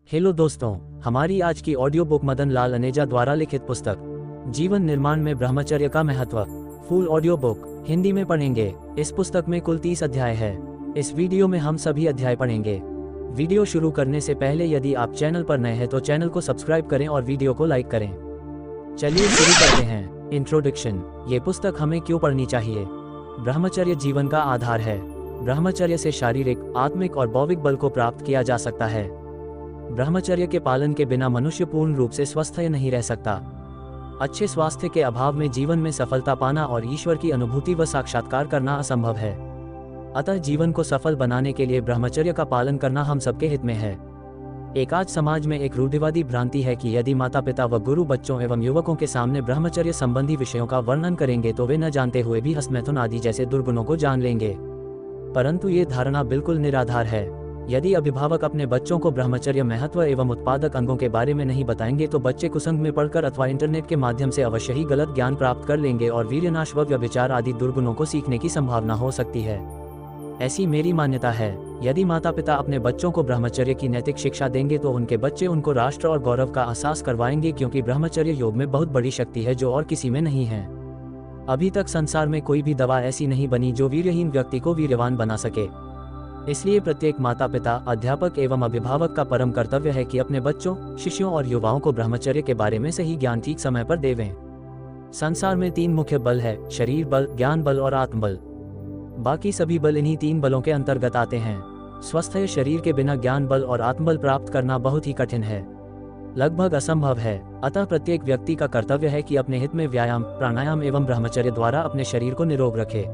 Hello दोस्तों, हमारी आज की ऑडियो बुक मदन लाल अनेजा द्वारा लिखित पुस्तक जीवन निर्माण में ब्रह्मचर्य का महत्व फुल ऑडियो बुक हिंदी में पढ़ेंगे। इस पुस्तक में कुल 30 अध्याय है। इस वीडियो में हम सभी अध्याय पढ़ेंगे। वीडियो शुरू करने से पहले यदि आप चैनल पर नए हैं तो चैनल को सब्सक्राइब करें और वीडियो को लाइक करें। चलिए शुरू करते हैं। इंट्रोडक्शन। ये पुस्तक हमें क्यों पढ़नी चाहिए। ब्रह्मचर्य जीवन का आधार है। ब्रह्मचर्य से शारीरिक, आत्मिक और बौद्धिक बल को प्राप्त किया जा सकता है। ब्रह्मचर्य के पालन के बिना मनुष्य पूर्ण रूप से स्वस्थ नहीं रह सकता। अच्छे स्वास्थ्य के अभाव में जीवन में सफलता पाना और ईश्वर की अनुभूति व साक्षात्कार करना असंभव है। अतः जीवन को सफल बनाने के लिए ब्रह्मचर्य का पालन करना हम सबके हित में है। एक आज समाज में एक रूढ़िवादी भ्रांति है कि यदि माता पिता व गुरु बच्चों एवं युवकों के सामने ब्रह्मचर्य संबंधी विषयों का वर्णन करेंगे तो वे न जानते हुए भी हस्तमैथुन आदि जैसे दुर्गुणों को जान लेंगे। परंतु ये धारणा बिल्कुल निराधार है। यदि अभिभावक अपने बच्चों को ब्रह्मचर्य महत्व एवं उत्पादक अंगों के बारे में नहीं बताएंगे तो बच्चे कुसंग में पढ़कर अथवा इंटरनेट के माध्यम से अवश्य ही गलत ज्ञान प्राप्त कर लेंगे और वीर्यनाश व व्यभिचार आदि दुर्गुणों को सीखने की संभावना हो सकती है। ऐसी मेरी मान्यता है। यदि माता पिता अपने बच्चों को ब्रह्मचर्य की नैतिक शिक्षा देंगे तो उनके बच्चे उनको राष्ट्र और गौरव का एहसास करवाएंगे, क्योंकि ब्रह्मचर्य योग में बहुत बड़ी शक्ति है जो और किसी में नहीं है। अभी तक संसार में कोई भी दवा ऐसी नहीं बनी जो वीर्यहीन व्यक्ति को वीर्यवान बना सके। इसलिए प्रत्येक माता पिता, अध्यापक एवं अभिभावक का परम कर्तव्य है कि अपने बच्चों, शिष्यों और युवाओं को ब्रह्मचर्य के बारे में सही ज्ञान ठीक समय पर देवें। संसार में 3 मुख्य बल है: शरीर बल, ज्ञान बल और आत्मबल। बाकी सभी बल इन्हीं 3 बलों के अंतर्गत आते हैं। स्वस्थ शरीर के बिना ज्ञान बल और आत्मबल प्राप्त करना बहुत ही कठिन है, लगभग असंभव है। अतः प्रत्येक व्यक्ति का कर्तव्य है कि अपने हित में व्यायाम, प्राणायाम एवं ब्रह्मचर्य द्वारा अपने शरीर को निरोग रखे।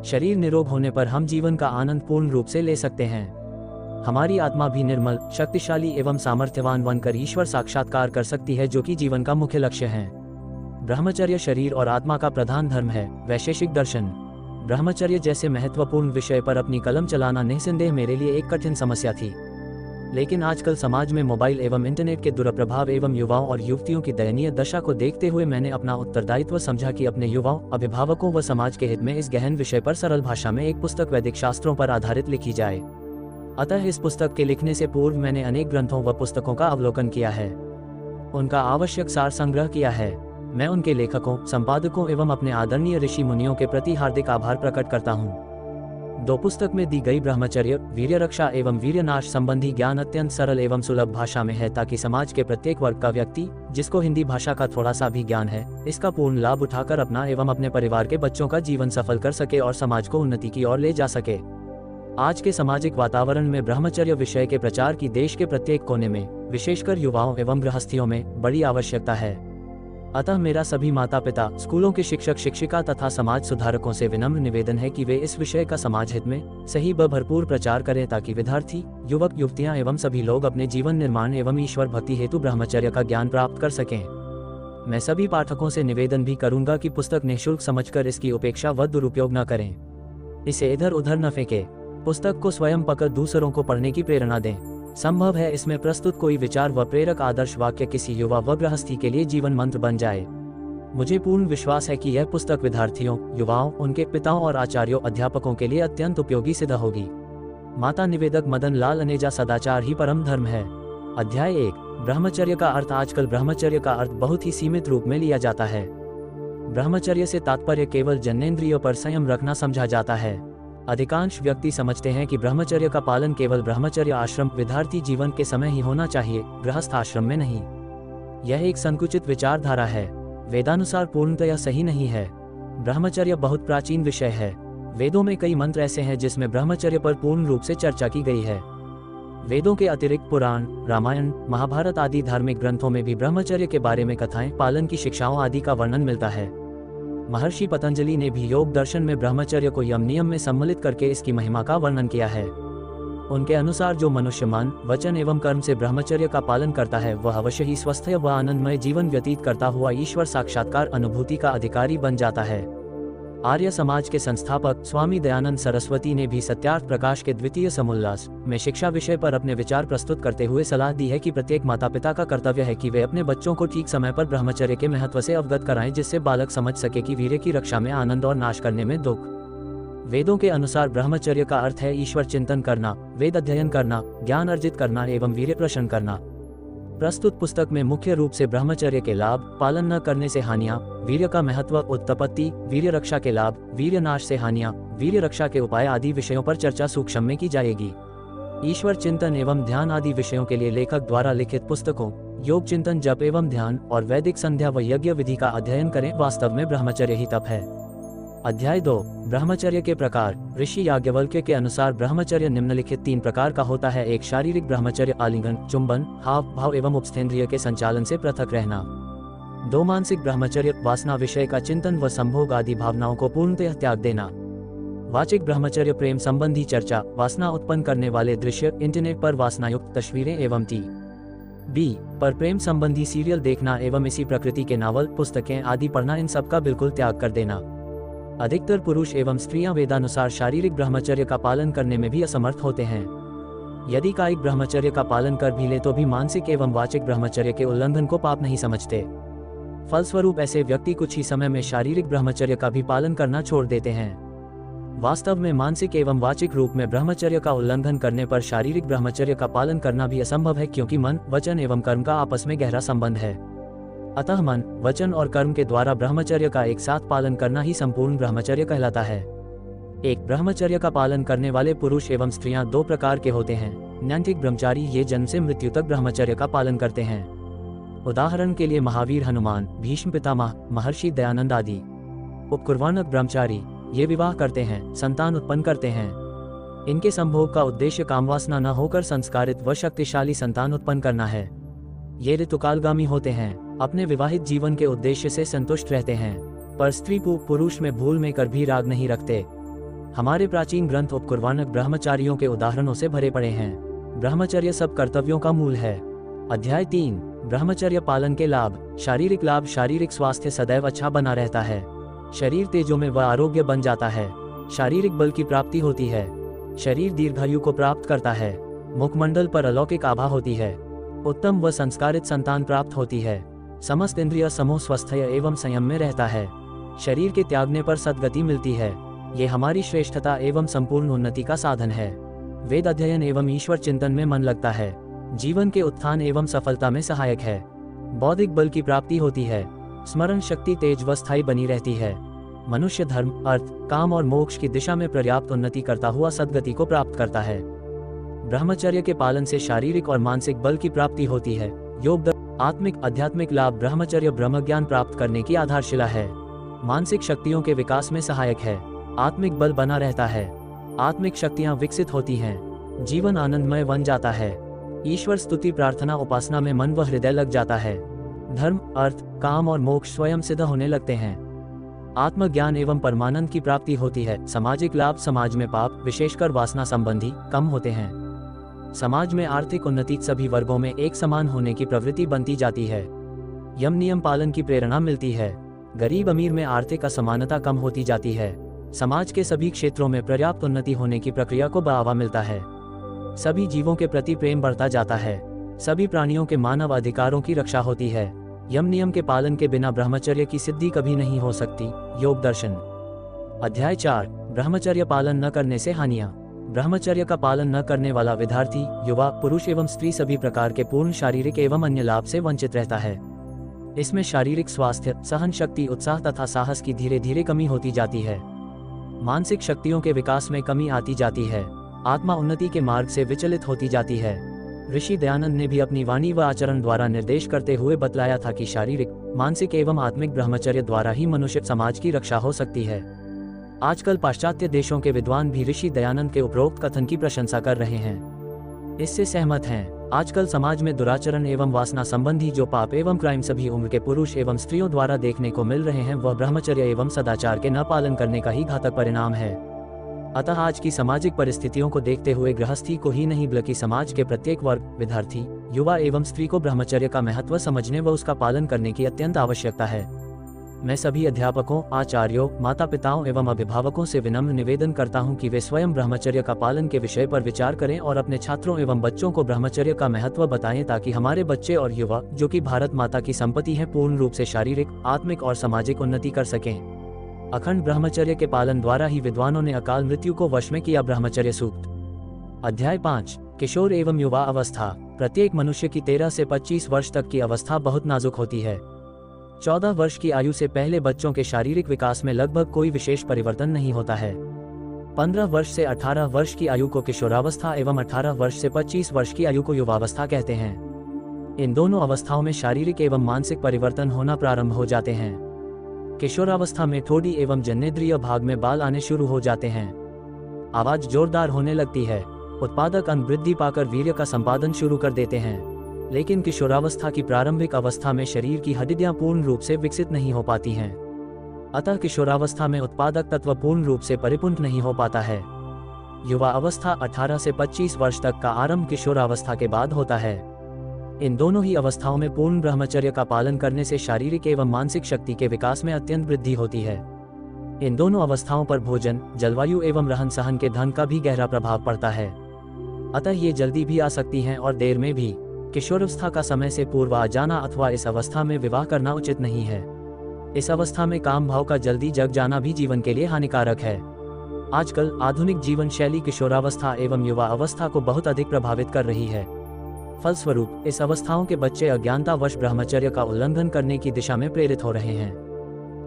शरीर निरोग होने पर हम जीवन का आनंद पूर्ण रूप से ले सकते हैं। हमारी आत्मा भी निर्मल, शक्तिशाली एवं सामर्थ्यवान बनकर ईश्वर साक्षात्कार कर सकती है, जो कि जीवन का मुख्य लक्ष्य है। ब्रह्मचर्य शरीर और आत्मा का प्रधान धर्म है। वैशेषिक दर्शन। ब्रह्मचर्य जैसे महत्वपूर्ण विषय पर अपनी कलम चलाना निस्संदेह मेरे लिए एक कठिन समस्या थी। लेकिन आजकल समाज में मोबाइल एवं इंटरनेट के दुष्प्रभाव एवं युवाओं और युवतियों की दयनीय दशा को देखते हुए मैंने अपना उत्तरदायित्व समझा कि अपने युवाओं, अभिभावकों व समाज के हित में इस गहन विषय पर सरल भाषा में एक पुस्तक वैदिक शास्त्रों पर आधारित लिखी जाए। अतः इस पुस्तक के लिखने से पूर्व मैंने अनेक ग्रंथों व पुस्तकों का अवलोकन किया है, उनका आवश्यक सार संग्रह किया है। मैं उनके लेखकों, संपादकों एवं अपने आदरणीय ऋषि मुनियों के प्रति हार्दिक आभार प्रकट करता हूँ। 2 पुस्तक में दी गई ब्रह्मचर्य, वीर्य रक्षा एवं वीर्यनाश संबंधी ज्ञान अत्यंत सरल एवं सुलभ भाषा में है, ताकि समाज के प्रत्येक वर्ग का व्यक्ति, जिसको हिंदी भाषा का थोड़ा सा भी ज्ञान है, इसका पूर्ण लाभ उठाकर अपना एवं अपने परिवार के बच्चों का जीवन सफल कर सके और समाज को उन्नति की ओर ले जा सके। आज के सामाजिक वातावरण में ब्रह्मचर्य विषय के प्रचार की देश के प्रत्येक कोने में, विशेषकर युवाओं एवं गृहस्थियों में बड़ी आवश्यकता है। अतः मेरा सभी माता पिता, स्कूलों के शिक्षक शिक्षिका तथा समाज सुधारकों से विनम्र निवेदन है कि वे इस विषय का समाज हित में सही व भरपूर प्रचार करें, ताकि विद्यार्थी, युवक युवतियां एवं सभी लोग अपने जीवन निर्माण एवं ईश्वर भक्ति हेतु ब्रह्मचर्य का ज्ञान प्राप्त कर सकें। मैं सभी पाठकों से निवेदन भी करूंगा कि पुस्तक निःशुल्क समझकर इसकी उपेक्षा व दुरुपयोग न करें। इसे इधर उधर न फेंके। पुस्तक को स्वयं पकड़ दूसरों को पढ़ने की प्रेरणा दें। संभव है इसमें प्रस्तुत कोई विचार व प्रेरक आदर्श वाक्य किसी युवा व गृहस्थी के लिए जीवन मंत्र बन जाए। मुझे पूर्ण विश्वास है कि यह पुस्तक विद्यार्थियों, युवाओं, उनके पिताओं और आचार्यों, अध्यापकों के लिए अत्यंत उपयोगी सिद्ध होगी। माता निवेदक मदन लाल अनेजा। सदाचार ही परम धर्म है। अध्याय 1। ब्रह्मचर्य का अर्थ। आजकल ब्रह्मचर्य का अर्थ बहुत ही सीमित रूप में लिया जाता है। ब्रह्मचर्य से तात्पर्य केवल जन्नेंद्रियों पर संयम रखना समझा जाता है। अधिकांश व्यक्ति समझते हैं कि ब्रह्मचर्य का पालन केवल ब्रह्मचर्य आश्रम, विद्यार्थी जीवन के समय ही होना चाहिए, गृहस्थ आश्रम में नहीं। यह एक संकुचित विचारधारा है। वेदानुसार पूर्णतया सही नहीं है। ब्रह्मचर्य बहुत प्राचीन विषय है। वेदों में कई मंत्र ऐसे हैं जिसमें ब्रह्मचर्य पर पूर्ण रूप से चर्चा की गई है। वेदों के अतिरिक्त पुराण, रामायण, महाभारत आदि धार्मिक ग्रंथों में भी ब्रह्मचर्य के बारे में कथाएं, पालन की शिक्षाओं आदि का वर्णन मिलता है। महर्षि पतंजलि ने भी योग दर्शन में ब्रह्मचर्य को यम नियम में सम्मिलित करके इसकी महिमा का वर्णन किया है। उनके अनुसार जो मनुष्य मन, वचन एवं कर्म से ब्रह्मचर्य का पालन करता है वह अवश्य ही स्वस्थ व आनंदमय जीवन व्यतीत करता हुआ ईश्वर साक्षात्कार अनुभूति का अधिकारी बन जाता है। आर्य समाज के संस्थापक स्वामी दयानंद सरस्वती ने भी सत्यार्थ प्रकाश के द्वितीय समुल्लास में शिक्षा विषय पर अपने विचार प्रस्तुत करते हुए सलाह दी है कि प्रत्येक माता पिता का कर्तव्य है कि वे अपने बच्चों को ठीक समय पर ब्रह्मचर्य के महत्व से अवगत कराएं, जिससे बालक समझ सके कि वीर्य की रक्षा में आनंद और नाश करने में दुख। वेदों के अनुसार ब्रह्मचर्य का अर्थ है ईश्वर चिंतन करना, वेद अध्ययन करना, ज्ञान अर्जित करना एवं वीर्य प्रशन करना। प्रस्तुत पुस्तक में मुख्य रूप से ब्रह्मचर्य के लाभ, पालन न करने से हानियां, वीर्य का महत्व, उत्पत्ति, वीर्य रक्षा के लाभ, वीर्य नाश से हानियां, वीर्य रक्षा के उपाय आदि विषयों पर चर्चा सूक्ष्म में की जाएगी। ईश्वर चिंतन एवं ध्यान आदि विषयों के लिए लेखक द्वारा लिखित पुस्तकों योग चिंतन, जप एवं ध्यान और वैदिक संध्या व यज्ञ विधि का अध्ययन करें। वास्तव में ब्रह्मचर्य ही तप है। अध्याय 2 ब्रह्मचर्य के प्रकार। ऋषि याज्ञवल्क्य के अनुसार ब्रह्मचर्य निम्नलिखित 3 प्रकार का होता है। 1 शारीरिक ब्रह्मचर्य, आलिंगन, चुंबन, हाव भाव एवं उपस्थेंद्रिय के संचालन से पृथक रहना। 2 मानसिक ब्रह्मचर्य, वासना विषय का चिंतन व संभोग आदि भावनाओं को पूर्णतः त्याग देना। वाचिक ब्रह्मचर्य, प्रेम संबंधी चर्चा, वासना उत्पन्न करने वाले दृश्य, इंटरनेट पर वासनायुक्त तस्वीरें एवं टी.वी. पर प्रेम संबंधी सीरियल देखना एवं इसी प्रकृति के नावल, पुस्तकें आदि पढ़ना, इन सब का बिल्कुल त्याग कर देना। अधिकतर पुरुष एवं स्त्रियां वेदानुसार शारीरिक ब्रह्मचर्य का पालन करने में भी असमर्थ होते हैं। यदि कायिक ब्रह्मचर्य का पालन कर भी ले तो भी मानसिक एवं वाचिक ब्रह्मचर्य के उल्लंघन को पाप नहीं समझते। फलस्वरूप ऐसे व्यक्ति कुछ ही समय में शारीरिक ब्रह्मचर्य का भी पालन करना छोड़ देते हैं। वास्तव में मानसिक एवं वाचिक रूप में ब्रह्मचर्य का उल्लंघन करने पर शारीरिक ब्रह्मचर्य का पालन करना भी असंभव है, क्योंकि मन, वचन एवं कर्म का आपस में गहरा संबंध है। अतः मन, वचन और कर्म के द्वारा ब्रह्मचर्य का एक साथ पालन करना ही संपूर्ण ब्रह्मचर्य कहलाता है। एक ब्रह्मचर्य का पालन करने वाले पुरुष एवं स्त्रियां 2 प्रकार के होते हैं। नैतिक ब्रह्मचारी, ये जन्म से मृत्यु तक ब्रह्मचर्य का पालन करते हैं। उदाहरण के लिए महावीर, हनुमान, भीष्म पितामह, महर्षि दयानंद आदि। उपकुर्वाणक ब्रह्मचारी, ये विवाह करते हैं, संतान उत्पन्न करते हैं। इनके संभोग का उद्देश्य कामवासना न होकर संस्कारित व शक्तिशाली संतान उत्पन्न करना है। ये ऋतुकालगामी होते हैं, अपने विवाहित जीवन के उद्देश्य से संतुष्ट रहते हैं, पर स्त्री पुरुष में भूल में कर भी राग नहीं रखते। हमारे प्राचीन ग्रंथ उपकुर्वाणक ब्रह्मचारियों के उदाहरणों से भरे पड़े हैं। ब्रह्मचर्य सब कर्तव्यों का मूल है। अध्याय 3 ब्रह्मचर्य पालन के लाभ। शारीरिक लाभ। शारीरिक स्वास्थ्य सदैव अच्छा बना रहता है। शरीर तेजोमय व आरोग्य बन जाता है। शारीरिक बल की प्राप्ति होती है। शरीर दीर्घायु को प्राप्त करता है। मुखमंडल पर अलौकिक आभा होती है। उत्तम व संस्कारित संतान प्राप्त होती है। समस्त इंद्रिय समूह स्वस्थय एवं संयम में रहता है। शरीर के त्यागने पर सद्गति मिलती है। ये हमारी श्रेष्ठता एवं संपूर्ण उन्नति का साधन है। वेद अध्ययन एवं ईश्वर चिंतन में मन लगता है। जीवन के उत्थान एवं सफलता में सहायक है। बौद्धिक बल की प्राप्ति होती है। स्मरण शक्ति तेज व स्थायी बनी रहती है। मनुष्य धर्म, अर्थ, काम और मोक्ष की दिशा में पर्याप्त उन्नति करता हुआ सद्गति को प्राप्त करता है। ब्रह्मचर्य के पालन से शारीरिक और मानसिक बल की प्राप्ति होती है। योग, आत्मिक, आध्यात्मिक लाभ। ब्रह्मचर्य ब्रह्मज्ञान प्राप्त करने की आधारशिला है। मानसिक शक्तियों के विकास में सहायक है। आत्मिक बल बना रहता है। आत्मिक शक्तियां विकसित होती हैं। जीवन आनंदमय बन जाता है। ईश्वर स्तुति, प्रार्थना, उपासना में मन व हृदय लग जाता है। धर्म, अर्थ, काम और मोक्ष स्वयं सिद्ध होने लगते हैं। आत्मज्ञान एवं परमानंद की प्राप्ति होती है। सामाजिक लाभ। समाज में पाप, विशेषकर वासना संबंधी, कम होते हैं। समाज में आर्थिक उन्नति। सभी वर्गों में एक समान होने की प्रवृत्ति बनती जाती है। यम नियम पालन की प्रेरणा मिलती है। गरीब अमीर में आर्थिक असमानता कम होती जाती है। समाज के सभी क्षेत्रों में पर्याप्त उन्नति होने की प्रक्रिया को बढ़ावा मिलता है। सभी जीवों के प्रति प्रेम बढ़ता जाता है। सभी प्राणियों के मानव अधिकारों की रक्षा होती है। यम नियम के पालन के बिना ब्रह्मचर्य की सिद्धि कभी नहीं हो सकती। योग दर्शन। अध्याय 4 ब्रह्मचर्य पालन न करने से हानियां। ब्रह्मचर्य का पालन न करने वाला विद्यार्थी, युवा, पुरुष एवं स्त्री सभी प्रकार के पूर्ण शारीरिक एवं अन्य लाभ से वंचित रहता है। इसमें शारीरिक स्वास्थ्य, सहन शक्ति, उत्साह तथा साहस की धीरे धीरे कमी होती जाती है। मानसिक शक्तियों के विकास में कमी आती जाती है। आत्मा उन्नति के मार्ग से विचलित होती जाती है। ऋषि दयानंद ने भी अपनी वाणी व आचरण द्वारा निर्देश करते हुए बतलाया था कि शारीरिक, मानसिक एवं आत्मिक ब्रह्मचर्य द्वारा ही मनुष्य समाज की रक्षा हो सकती है। आजकल पाश्चात्य देशों के विद्वान भी ऋषि दयानंद के उपरोक्त कथन की प्रशंसा कर रहे हैं, इससे सहमत हैं। आजकल समाज में दुराचरण एवं वासना संबंधी जो पाप एवं क्राइम सभी उम्र के पुरुष एवं स्त्रियों द्वारा देखने को मिल रहे हैं, वह ब्रह्मचर्य एवं सदाचार के न पालन करने का ही घातक परिणाम है। अतः आज की सामाजिक परिस्थितियों को देखते हुए गृहस्थी को ही नहीं बल्कि समाज के प्रत्येक वर्ग, विद्यार्थी, युवा एवं स्त्री को ब्रह्मचर्य का महत्व समझने व उसका पालन करने की अत्यंत आवश्यकता है। मैं सभी अध्यापकों, आचार्यों, माता पिताओं एवं अभिभावकों से विनम्र निवेदन करता हूं कि वे स्वयं ब्रह्मचर्य का पालन के विषय पर विचार करें और अपने छात्रों एवं बच्चों को ब्रह्मचर्य का महत्व बताएं, ताकि हमारे बच्चे और युवा, जो कि भारत माता की संपत्ति है, पूर्ण रूप से शारीरिक, आत्मिक और सामाजिक उन्नति कर सकें। अखंड ब्रह्मचर्य के पालन द्वारा ही विद्वानों ने अकाल मृत्यु को वश में किया। ब्रह्मचर्य सूक्त। अध्याय 5, किशोर एवं युवा अवस्था। प्रत्येक मनुष्य की 13 से 25 वर्ष तक की अवस्था बहुत नाजुक होती है। 14 वर्ष की आयु से पहले बच्चों के शारीरिक विकास में लगभग कोई विशेष परिवर्तन नहीं होता है। 15 वर्ष से 18 वर्ष की आयु को किशोरावस्था एवं 18 वर्ष से 25 वर्ष की आयु को युवावस्था कहते हैं। इन दोनों अवस्थाओं में शारीरिक एवं मानसिक परिवर्तन होना प्रारंभ हो जाते हैं। किशोरावस्था में ठोड़ी एवं जनेंद्रिय भाग में बाल आने शुरू हो जाते हैं। आवाज जोरदार होने लगती है। उत्पादक अंग वृद्धि पाकर वीर्य का संपादन शुरू कर देते हैं। लेकिन किशोरावस्था की प्रारंभिक अवस्था में शरीर की हड्डियां पूर्ण रूप से विकसित नहीं हो पाती हैं। अतः किशोरावस्था में उत्पादक तत्व पूर्ण रूप से परिपूर्ण नहीं हो पाता है। युवा अवस्था 18 से 25 वर्ष तक का आरंभ किशोरावस्था के बाद होता है। इन दोनों ही अवस्थाओं में पूर्ण ब्रह्मचर्य का पालन करने से शारीरिक एवं मानसिक शक्ति के विकास में अत्यंत वृद्धि होती है। इन दोनों अवस्थाओं पर भोजन, जलवायु एवं रहन सहन के ढंग का भी गहरा प्रभाव पड़ता है। अतः ये जल्दी भी आ सकती हैं और देर में भी। किशोरावस्था का समय से पूर्व आ जाना अथवा इस अवस्था में विवाह करना उचित नहीं है। इस अवस्था में काम भाव का जल्दी जग जाना भी जीवन के लिए हानिकारक है। आजकल आधुनिक जीवन शैली किशोरावस्था एवं युवा अवस्था को बहुत अधिक प्रभावित कर रही है। फलस्वरूप इस अवस्थाओं के बच्चे अज्ञानतावश ब्रह्मचर्य का उल्लंघन करने की दिशा में प्रेरित हो रहे हैं।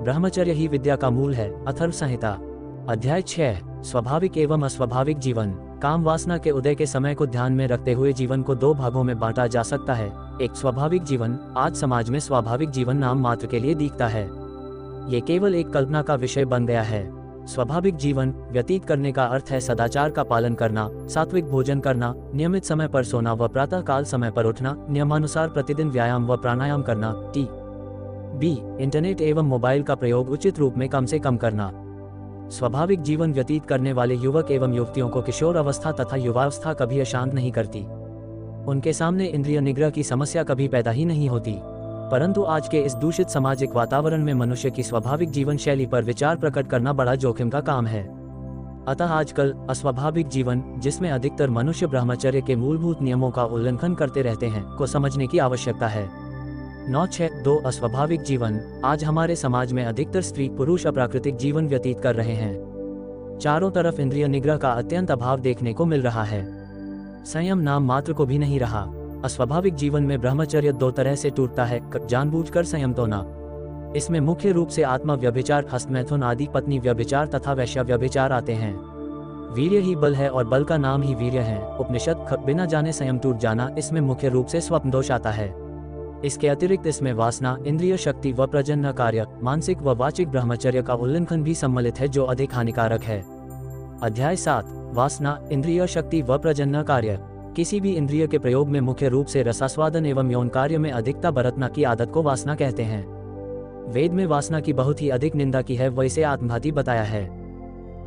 ब्रह्मचर्य ही विद्या का मूल है। अथर्व संहिता। अध्याय 6, स्वाभाविक एवं अस्वाभाविक जीवन। काम वासना के उदय के समय को ध्यान में रखते हुए जीवन को 2 भागों में बांटा जा सकता है। एक स्वाभाविक जीवन आज समाज में स्वाभाविक जीवन नाम मात्र के लिए दिखता है। ये केवल एक कल्पना का विषय बन गया है। स्वाभाविक जीवन व्यतीत करने का अर्थ है सदाचार का पालन करना, सात्विक भोजन करना, नियमित समय पर सोना व प्रातः काल समय पर उठना, नियमानुसार प्रतिदिन व्यायाम व प्राणायाम करना। बी, इंटरनेट एवं मोबाइल का प्रयोग उचित रूप में कम से कम करना। स्वाभाविक जीवन व्यतीत करने वाले युवक एवं युवतियों को किशोर अवस्था तथा युवावस्था कभी अशांत नहीं करती। उनके सामने इंद्रिय निग्रह की समस्या कभी पैदा ही नहीं होती। परंतु आज के इस दूषित सामाजिक वातावरण में मनुष्य की स्वाभाविक जीवन शैली पर विचार प्रकट करना बड़ा जोखिम का काम है। अतः आजकल अस्वाभाविक जीवन, जिसमें अधिकतर मनुष्य ब्रह्मचर्य के मूलभूत नियमों का उल्लंघन करते रहते हैं, को समझने की आवश्यकता है। 9.6.2 अस्वाभाविक जीवन। आज हमारे समाज में अधिकतर स्त्री पुरुष अप्राकृतिक जीवन व्यतीत कर रहे हैं। चारों तरफ इंद्रिय निग्रह का अत्यंत अभाव देखने को मिल रहा है। संयम नाम मात्र को भी नहीं रहा। अस्वाभाविक जीवन में ब्रह्मचर्य 2 तरह से टूटता है। जानबूझकर संयम तोड़ना। इसमें मुख्य रूप से आत्मा व्यभिचार, हस्तमैथुन आदि, पत्नी व्यभिचार तथा वैश्य व्यभिचार आते हैं। वीर्य ही बल है और बल का नाम ही वीर्य है। उपनिषद बिना जाने संयम टूट जाना, इसमें मुख्य रूप से स्वप्न दोष आता है। इसके अतिरिक्त इसमें वासना, इंद्रिय शक्ति व प्रजनन कार्य, मानसिक व वाचिक ब्रह्मचर्य का उल्लंघन भी सम्मिलित है, जो अधिक हानिकारक है। अध्याय 7, वासना, इंद्रिय शक्ति व प्रजनन कार्य। किसी भी इंद्रिय के प्रयोग में मुख्य रूप से रसास्वादन एवं यौन कार्य में अधिकता बरतना की आदत को वासना कहते हैं। वेद में वासना की बहुत ही अधिक निंदा की है व इसे आत्मघाती बताया है।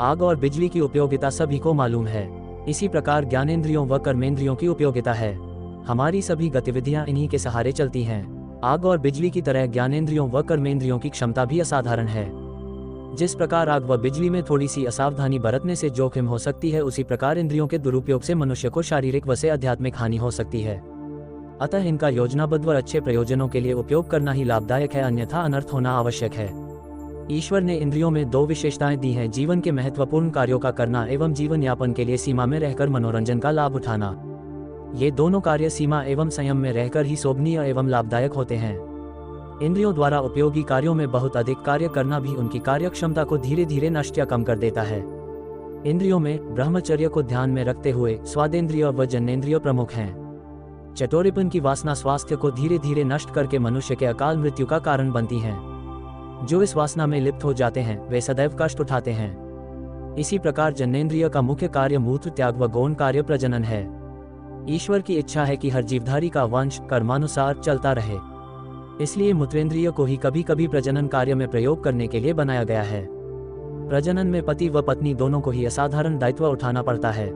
आग और बिजली की उपयोगिता सभी को मालूम है। इसी प्रकार ज्ञानेंद्रियों व कर्मेंद्रियों की उपयोगिता है। हमारी सभी गतिविधियां इन्हीं के सहारे चलती हैं। आग और बिजली की तरह ज्ञानेंद्रियों व कर्मेंद्रियों की क्षमता भी असाधारण है। जिस प्रकार आग व बिजली में थोड़ी सी असावधानी बरतने से जोखिम हो सकती है, उसी प्रकार इंद्रियों के दुरुपयोग से मनुष्य को शारीरिक व से आध्यात्मिक हानि हो सकती है। अतः इनका योजनाबद्ध व अच्छे प्रयोजनों के लिए उपयोग करना ही लाभदायक है, अन्यथा अनर्थ होना आवश्यक है। ईश्वर ने इंद्रियों में 2 विशेषताएं दी हैं: जीवन के महत्वपूर्ण कार्यों का करना एवं जीवन यापन के लिए सीमा में रहकर मनोरंजन का लाभ उठाना। ये दोनों कार्य सीमा एवं संयम में रहकर ही शोभनीय एवं लाभदायक होते हैं। इंद्रियों द्वारा उपयोगी कार्यों में बहुत अधिक कार्य करना भी उनकी कार्यक्षमता को धीरे धीरे नष्ट या कम कर देता है। इंद्रियों में ब्रह्मचर्य को ध्यान में रखते हुए स्वादेंद्रिय व जनेंद्रिय प्रमुख हैं। चटोरेपन की वासना स्वास्थ्य को धीरे धीरे नष्ट करके मनुष्य के अकाल मृत्यु का कारण बनती हैं। जो इस वासना में लिप्त हो जाते हैं वे सदैव कष्ट उठाते हैं। इसी प्रकार जनेंद्रिय का मुख्य कार्य मूत्र त्याग व गौण कार्य प्रजनन है। ईश्वर की इच्छा है कि हर जीवधारी का वंश कर्मानुसार चलता रहे, इसलिए मूत्रेंद्रिय को ही कभी कभी प्रजनन कार्य में प्रयोग करने के लिए बनाया गया है। प्रजनन में पति व पत्नी दोनों को ही असाधारण दायित्व उठाना पड़ता है,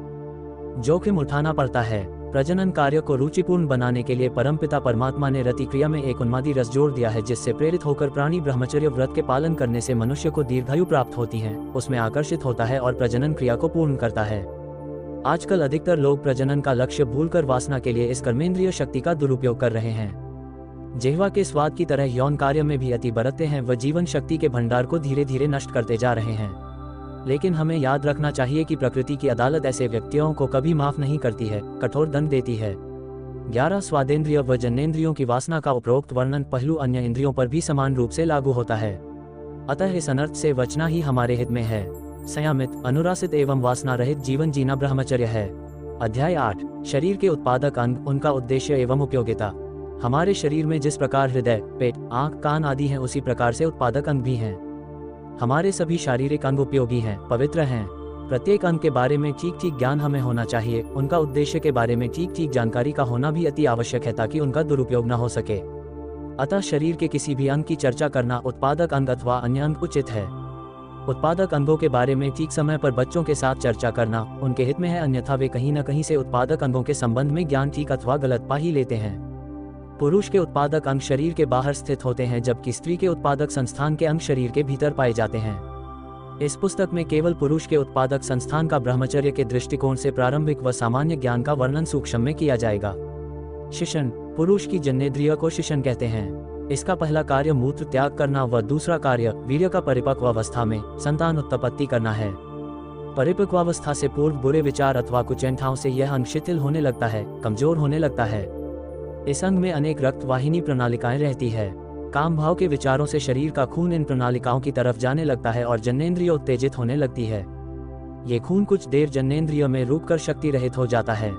जोखिम उठाना पड़ता है। प्रजनन कार्य को रुचिपूर्ण बनाने के लिए परमपिता परमात्मा ने रति क्रिया में एक उन्मादी रस जोड़ दिया है, जिससे प्रेरित होकर प्राणी ब्रह्मचर्य व्रत के पालन करने से मनुष्य को दीर्घायु प्राप्त होती है, उसमें आकर्षित होता है और प्रजनन क्रिया को पूर्ण करता है। आजकल अधिकतर लोग प्रजनन का लक्ष्य भूलकर वासना के लिए इस कर्मेंद्रिय शक्ति का दुरुपयोग कर रहे हैं। जिह्वा के स्वाद की तरह यौन कार्य में भी अति बरतते हैं व जीवन शक्ति के भंडार को धीरे धीरे नष्ट करते जा रहे हैं। लेकिन हमें याद रखना चाहिए कि प्रकृति की अदालत ऐसे व्यक्तियों को कभी माफ नहीं करती है, कठोर दंड देती है। 11 स्वादेंद्रिय व जन्नेंद्रियों की वासना का उपरोक्त वर्णन पहलू अन्य इंद्रियों पर भी समान रूप से लागू होता है। अतः इस अनर्थ से बचना ही हमारे हित में है। संयमित, अनुरासित एवं वासना रहित जीवन जीना ब्रह्मचर्य है। अध्याय 8, शरीर के उत्पादक अंग, उनका उद्देश्य एवं उपयोगिता। हमारे शरीर में जिस प्रकार हृदय, पेट, आँख, कान आदि हैं, उसी प्रकार से उत्पादक अंग भी हैं। हमारे सभी शारीरिक अंग उपयोगी हैं, पवित्र हैं। प्रत्येक अंग के बारे में ठीक ठीक ज्ञान हमें होना चाहिए। उनका उद्देश्य के बारे में ठीक ठीक जानकारी का होना भी अति आवश्यक है ताकि उनका दुरुपयोग न हो सके। अतः शरीर के किसी भी अंग की चर्चा करना, उत्पादक अंग अथवा अन्य अंग, उचित है। उत्पादक अंगों के बारे में ठीक समय पर बच्चों के साथ चर्चा करना उनके हित में है, अन्यथा वे कहीं न कहीं से उत्पादक अंगों के संबंध में ज्ञान ठीक अथवा गलत पा ही लेते हैं। पुरुष के उत्पादक अंग शरीर के बाहर स्थित होते हैं, जबकि स्त्री के उत्पादक संस्थान के अंग शरीर के भीतर पाए जाते हैं। इस पुस्तक में केवल पुरुष के उत्पादक संस्थान का ब्रह्मचर्य के दृष्टिकोण से प्रारंभिक व सामान्य ज्ञान का वर्णन सूक्ष्म में किया जाएगा। शिशन, पुरुष की जन्नेंद्रिय को शिशन कहते हैं। इसका पहला कार्य मूत्र त्याग करना व दूसरा कार्य वीर्य का परिपक्व अवस्था में संतान उत्पत्ति करना है। परिपक्वावस्था से पूर्व बुरे विचार अथवा कुचैंठाओं से यह अंग शिथिल होने लगता है, कमजोर होने लगता है। इस अंग में अनेक रक्त वाहिनी प्रणालिकाएं रहती है। काम भाव के विचारों से शरीर का खून इन प्रणालिकाओं की तरफ जाने लगता है और जन्नेंद्रिय उत्तेजित होने लगती है। ये खून कुछ देर जन्नेंद्रिय में रुककर शक्ति रहित हो जाता है।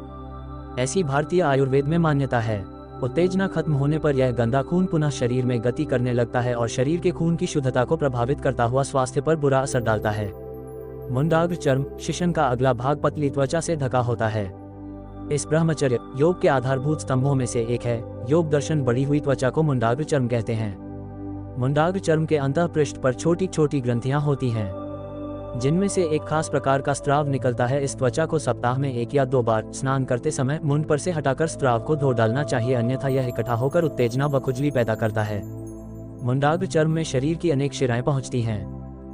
ऐसी भारतीय आयुर्वेद में मान्यता है। उत्तेजना खत्म होने पर यह गंदा खून पुनः शरीर में गति करने लगता है और शरीर के खून की शुद्धता को प्रभावित करता हुआ स्वास्थ्य पर बुरा असर डालता है। मुंडाग्र चर्म, शिशन का अगला भाग पतली त्वचा से ढका होता है। इस ब्रह्मचर्य योग के आधारभूत स्तंभों में से एक है। योग दर्शन बढ़ी हुई त्वचा को मुंडाग्र चर्म कहते हैं। मुंडाग्र चर्म के अंतःपृष्ठ पर छोटी छोटी ग्रंथियां होती हैं, जिनमें से एक खास प्रकार का स्त्राव निकलता है। इस त्वचा को सप्ताह में 1 या 2 बार स्नान करते समय मुंड पर से हटाकर स्त्राव को धो डालना चाहिए, अन्यथा यह इकट्ठा होकर उत्तेजना व खुजली पैदा करता है। मुंडाग्र चर्म में शरीर की अनेक शिराएं पहुंचती हैं,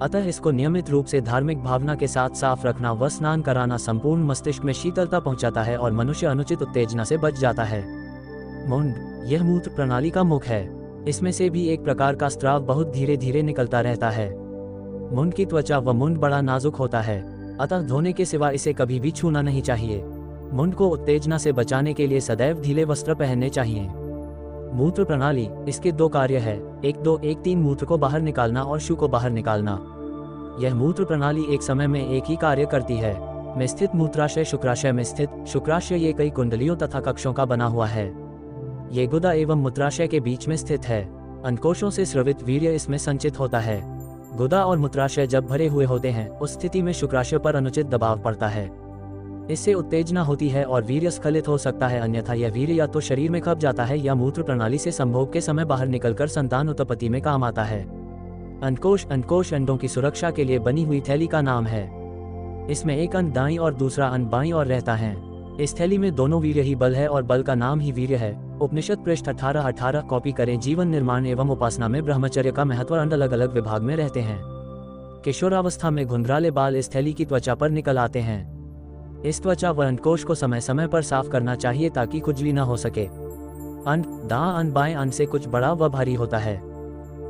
अतः इसको नियमित रूप से धार्मिक भावना के साथ साफ रखना व स्नान कराना संपूर्ण मस्तिष्क में शीतलता पहुंचाता है और मनुष्य अनुचित उत्तेजना से बच जाता है। मुंड, यह मूत्र प्रणाली का मुख है। इसमें से भी एक प्रकार का स्त्राव बहुत धीरे धीरे निकलता रहता है। मुंड की त्वचा व मुंड बड़ा नाजुक होता है, अतः धोने के सिवा इसे कभी भी छूना नहीं चाहिए। मुंड को उत्तेजना से बचाने के लिए सदैव ढीले वस्त्र पहनने चाहिए। मूत्र प्रणाली, इसके 2 कार्य है, 1-2-1-3 मूत्र को बाहर निकालना और शू को बाहर निकालना। यह मूत्र प्रणाली एक समय में एक ही कार्य करती है। में स्थित मूत्राशय शुक्राशय में स्थित। शुक्राशय ये कई कुंडलियों तथा कक्षों का बना हुआ है। ये गुदा एवं मूत्राशय के बीच में स्थित है। अंडकोशों से स्रवित वीर्य इसमें संचित होता है। गुदा और मूत्राशय जब भरे हुए होते हैं, उस स्थिति में शुक्राशय पर अनुचित दबाव पड़ता है। इससे उत्तेजना होती है और वीर्य स्खलित हो सकता है, अन्यथा यह वीर्य या तो शरीर में खप जाता है या मूत्र प्रणाली से संभोग के समय बाहर निकलकर संतान उत्पत्ति में काम आता है। अंडकोश अंडों की सुरक्षा के लिए बनी हुई थैली का नाम है। इसमें एक अंड दाईं और दूसरा अंड बाईं ओर रहता है। इस थैली में दोनों वीर्य ही बल है और बल का नाम ही वीर्य है। उपनिषद पृष्ठ 18-18 कॉपी करें। जीवन निर्माण एवं उपासना में ब्रह्मचर्य का महत्व अंड अलग अलग विभाग में रहते हैं। किशोरावस्था में घुंघराले बाल इस थैली की त्वचा पर निकल आते हैं। इस त्वचा व अंडकोश को समय समय पर साफ करना चाहिए ताकि खुजली न हो सके। अंड दाएं अंड बाएं अंड से कुछ बड़ा व भारी होता है।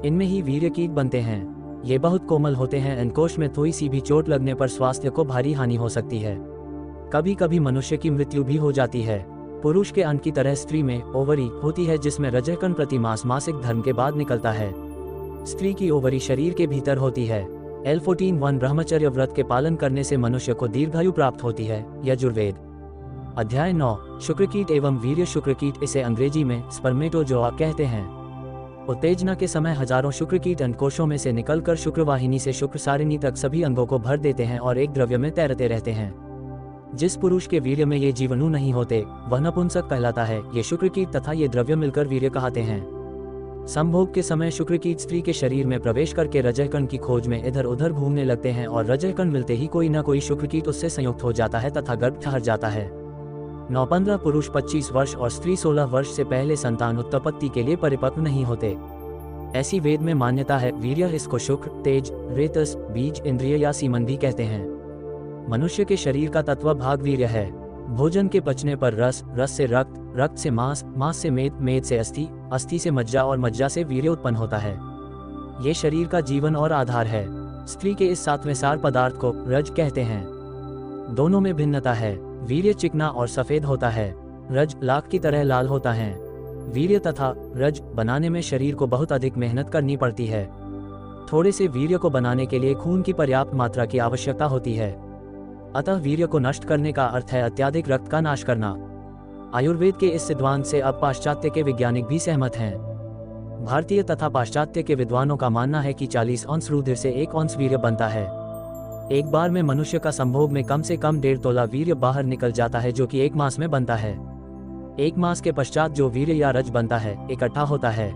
इनमें ही वीर्य कीट बनते हैं। ये बहुत कोमल होते हैं। अंडकोश में थोड़ी सी भी चोट लगने पर स्वास्थ्य को भारी हानि हो सकती है। कभी कभी मनुष्य की मृत्यु भी हो जाती है। पुरुष के अंड की तरह स्त्री में ओवरी होती है, जिसमें रजकण प्रति मास मासिक धर्म के बाद निकलता है। स्त्री की ओवरी शरीर के भीतर होती है। L14:1 ब्रह्मचर्य व्रत के पालन करने से मनुष्य को दीर्घायु प्राप्त होती है। यजुर्वेद। अध्याय 9, शुक्रकीट एवं वीर्य शुक्रकीट, इसे अंग्रेजी में स्पर्मेटोजोआ कहते हैं। उत्तेजना के समय हजारों शुक्रकीट अंडकोशों में से निकलकर शुक्रवाहिनी से शुक्र सारिणी तक सभी अंगों को भर देते हैं और एक द्रव्य में तैरते रहते हैं। जिस पुरुष के वीर्य में ये जीवाणु नहीं होते वह नपुंसक कहलाता है। ये शुक्रकीट तथा ये द्रव्य मिलकर वीर्य कहते हैं। संभोग के समय शुक्रकीट स्त्री के शरीर में प्रवेश करके रजकण की खोज में इधर उधर घूमने लगते हैं और रजकण मिलते ही कोई न कोई शुक्रकीट उससे संयुक्त हो जाता है तथा गर्भ ठहर जाता है। 9-15 पुरुष 25 वर्ष और स्त्री 16 वर्ष से पहले संतान उत्पत्ति के लिए परिपक्व नहीं होते। ऐसी वेद में मान्यता है। वीर्य, इसको शुक्र, तेज, रेतस, बीज, इंद्रिय या सीमन भी कहते हैं। मनुष्य के शरीर का तत्व भाग वीर्य है। भोजन के पचने पर रस, रस से रक्त, रक्त से मांस, मांस से मेद, मेद से अस्थि, अस्थि से मज्जा और मज्जा से वीर्य उत्पन्न होता है। ये शरीर का जीवन और आधार है। स्त्री के इस सातवें सार पदार्थ को रज कहते हैं। दोनों में भिन्नता है। वीर्य चिकना और सफेद होता है, रज लाख की तरह लाल होता है। वीर्य तथा रज बनाने में शरीर को बहुत अधिक मेहनत करनी पड़ती है। थोड़े से वीर्य को बनाने के लिए खून की पर्याप्त मात्रा की आवश्यकता होती है। अतः वीर्य को नष्ट करने का अर्थ है अत्यधिक रक्त का नाश करना। आयुर्वेद के इस सिद्धांत से अब पाश्चात्य के वैज्ञानिक भी सहमत हैं। भारतीय तथा पाश्चात्य के विद्वानों का मानना है कि 40 औंस रुधिर से 1 औंस वीर्य बनता है। एक बार में मनुष्य का संभोग में कम से कम 1.5 तोला वीर्य बाहर निकल जाता है, जो कि 1 मास में बनता है। 1 मास के पश्चात जो वीर्य या रज बनता है, इकट्ठा होता है।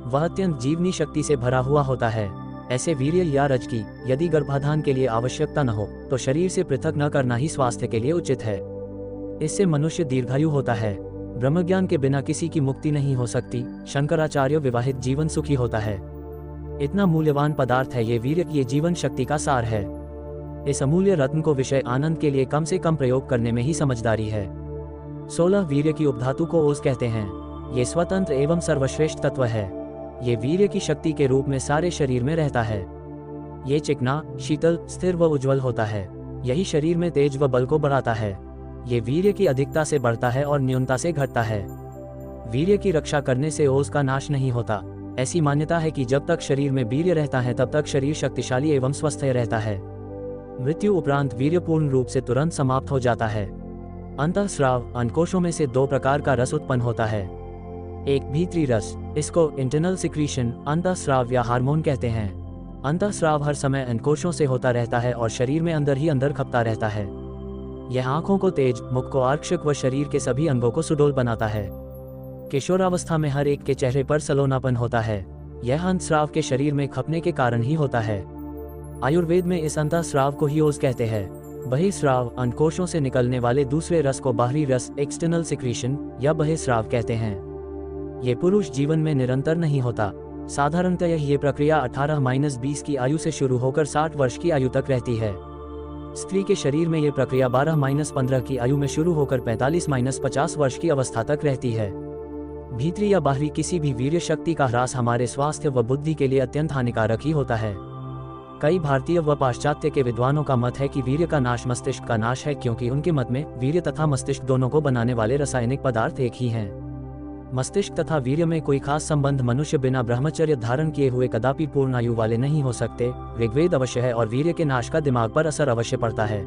वह अत्यंत जीवनी शक्ति से भरा हुआ होता है। ऐसे वीर्य या रज की यदि गर्भाधान के लिए आवश्यकता न हो तो शरीर से पृथक न करना ही स्वास्थ्य के लिए उचित है। इससे मनुष्य दीर्घायु होता है। ब्रह्मज्ञान के बिना किसी की मुक्ति नहीं हो सकती। शंकराचार्य विवाहित जीवन सुखी होता है। इतना मूल्यवान पदार्थ है ये वीर्य, ये जीवन शक्ति का सार है। इस अमूल्य रत्न को विषय आनंद के लिए कम से कम प्रयोग करने में ही समझदारी है। 16 वीर्य की उपधातु को ओज कहते हैं। ये स्वतंत्र एवं सर्वश्रेष्ठ तत्व है। ये वीर्य की शक्ति के रूप में सारे शरीर में रहता है। ये चिकना, शीतल, स्थिर व उज्ज्वल होता है। यही शरीर में तेज व बल को बढ़ाता है। ये वीर्य की अधिकता से बढ़ता है और न्यूनता से घटता है। वीर्य की रक्षा करने से ओज का नाश नहीं होता। ऐसी मान्यता है कि जब तक शरीर में वीर्य रहता है तब तक शरीर शक्तिशाली एवं स्वस्थ रहता है। मृत्यु उपरांत वीर्य पूर्ण रूप से तुरंत समाप्त हो जाता है। अंतःस्राव, अंडकोशों में से 2 प्रकार का रस उत्पन्न होता है। एक भीतरी रस, इसको इंटरनल सिक्रीशन, अंतःस्राव या हार्मोन कहते हैं। अंतःस्राव हर समय अंडकोशों से होता रहता है और शरीर में अंदर ही अंदर खपता रहता है। यह आंखों को तेज, मुख को आकर्षक व शरीर के सभी अंगों को सुडौल बनाता है। किशोरावस्था में हर एक के चेहरे पर सलोनापन होता है। यह अंतःस्राव के शरीर में खपने के कारण ही होता है। आयुर्वेद में इस अंतःस्राव को ही ओज कहते हैं। बहिःस्राव, अंडकोशों से निकलने वाले दूसरे रस को बाहरी रस, एक्सटर्नल सिक्रीशन या बहिःस्राव कहते हैं। ये पुरुष जीवन में निरंतर नहीं होता। साधारणतः ये प्रक्रिया 18-20 की आयु से शुरू होकर 60 वर्ष की आयु तक रहती है। स्त्री के शरीर में ये प्रक्रिया 12-15 की आयु में शुरू होकर 45-50 वर्ष की अवस्था तक रहती है। भीतरी या बाहरी किसी भी वीर्य शक्ति का ह्रास हमारे स्वास्थ्य व बुद्धि के लिए अत्यंत हानिकारक ही होता है। कई भारतीय व पाश्चात्य के विद्वानों का मत है कि वीर्य का नाश मस्तिष्क का नाश है, क्योंकि उनके मत में वीर्य तथा मस्तिष्क दोनों को बनाने वाले रासायनिक पदार्थ एक ही हैं। मस्तिष्क तथा वीर्य में कोई खास संबंध मनुष्य बिना ब्रह्मचर्य धारण किए हुए कदापि पूर्ण आयु वाले नहीं हो सकते। ऋग्वेद अवश्य है और वीर्य के नाश का दिमाग पर असर अवश्य पड़ता है।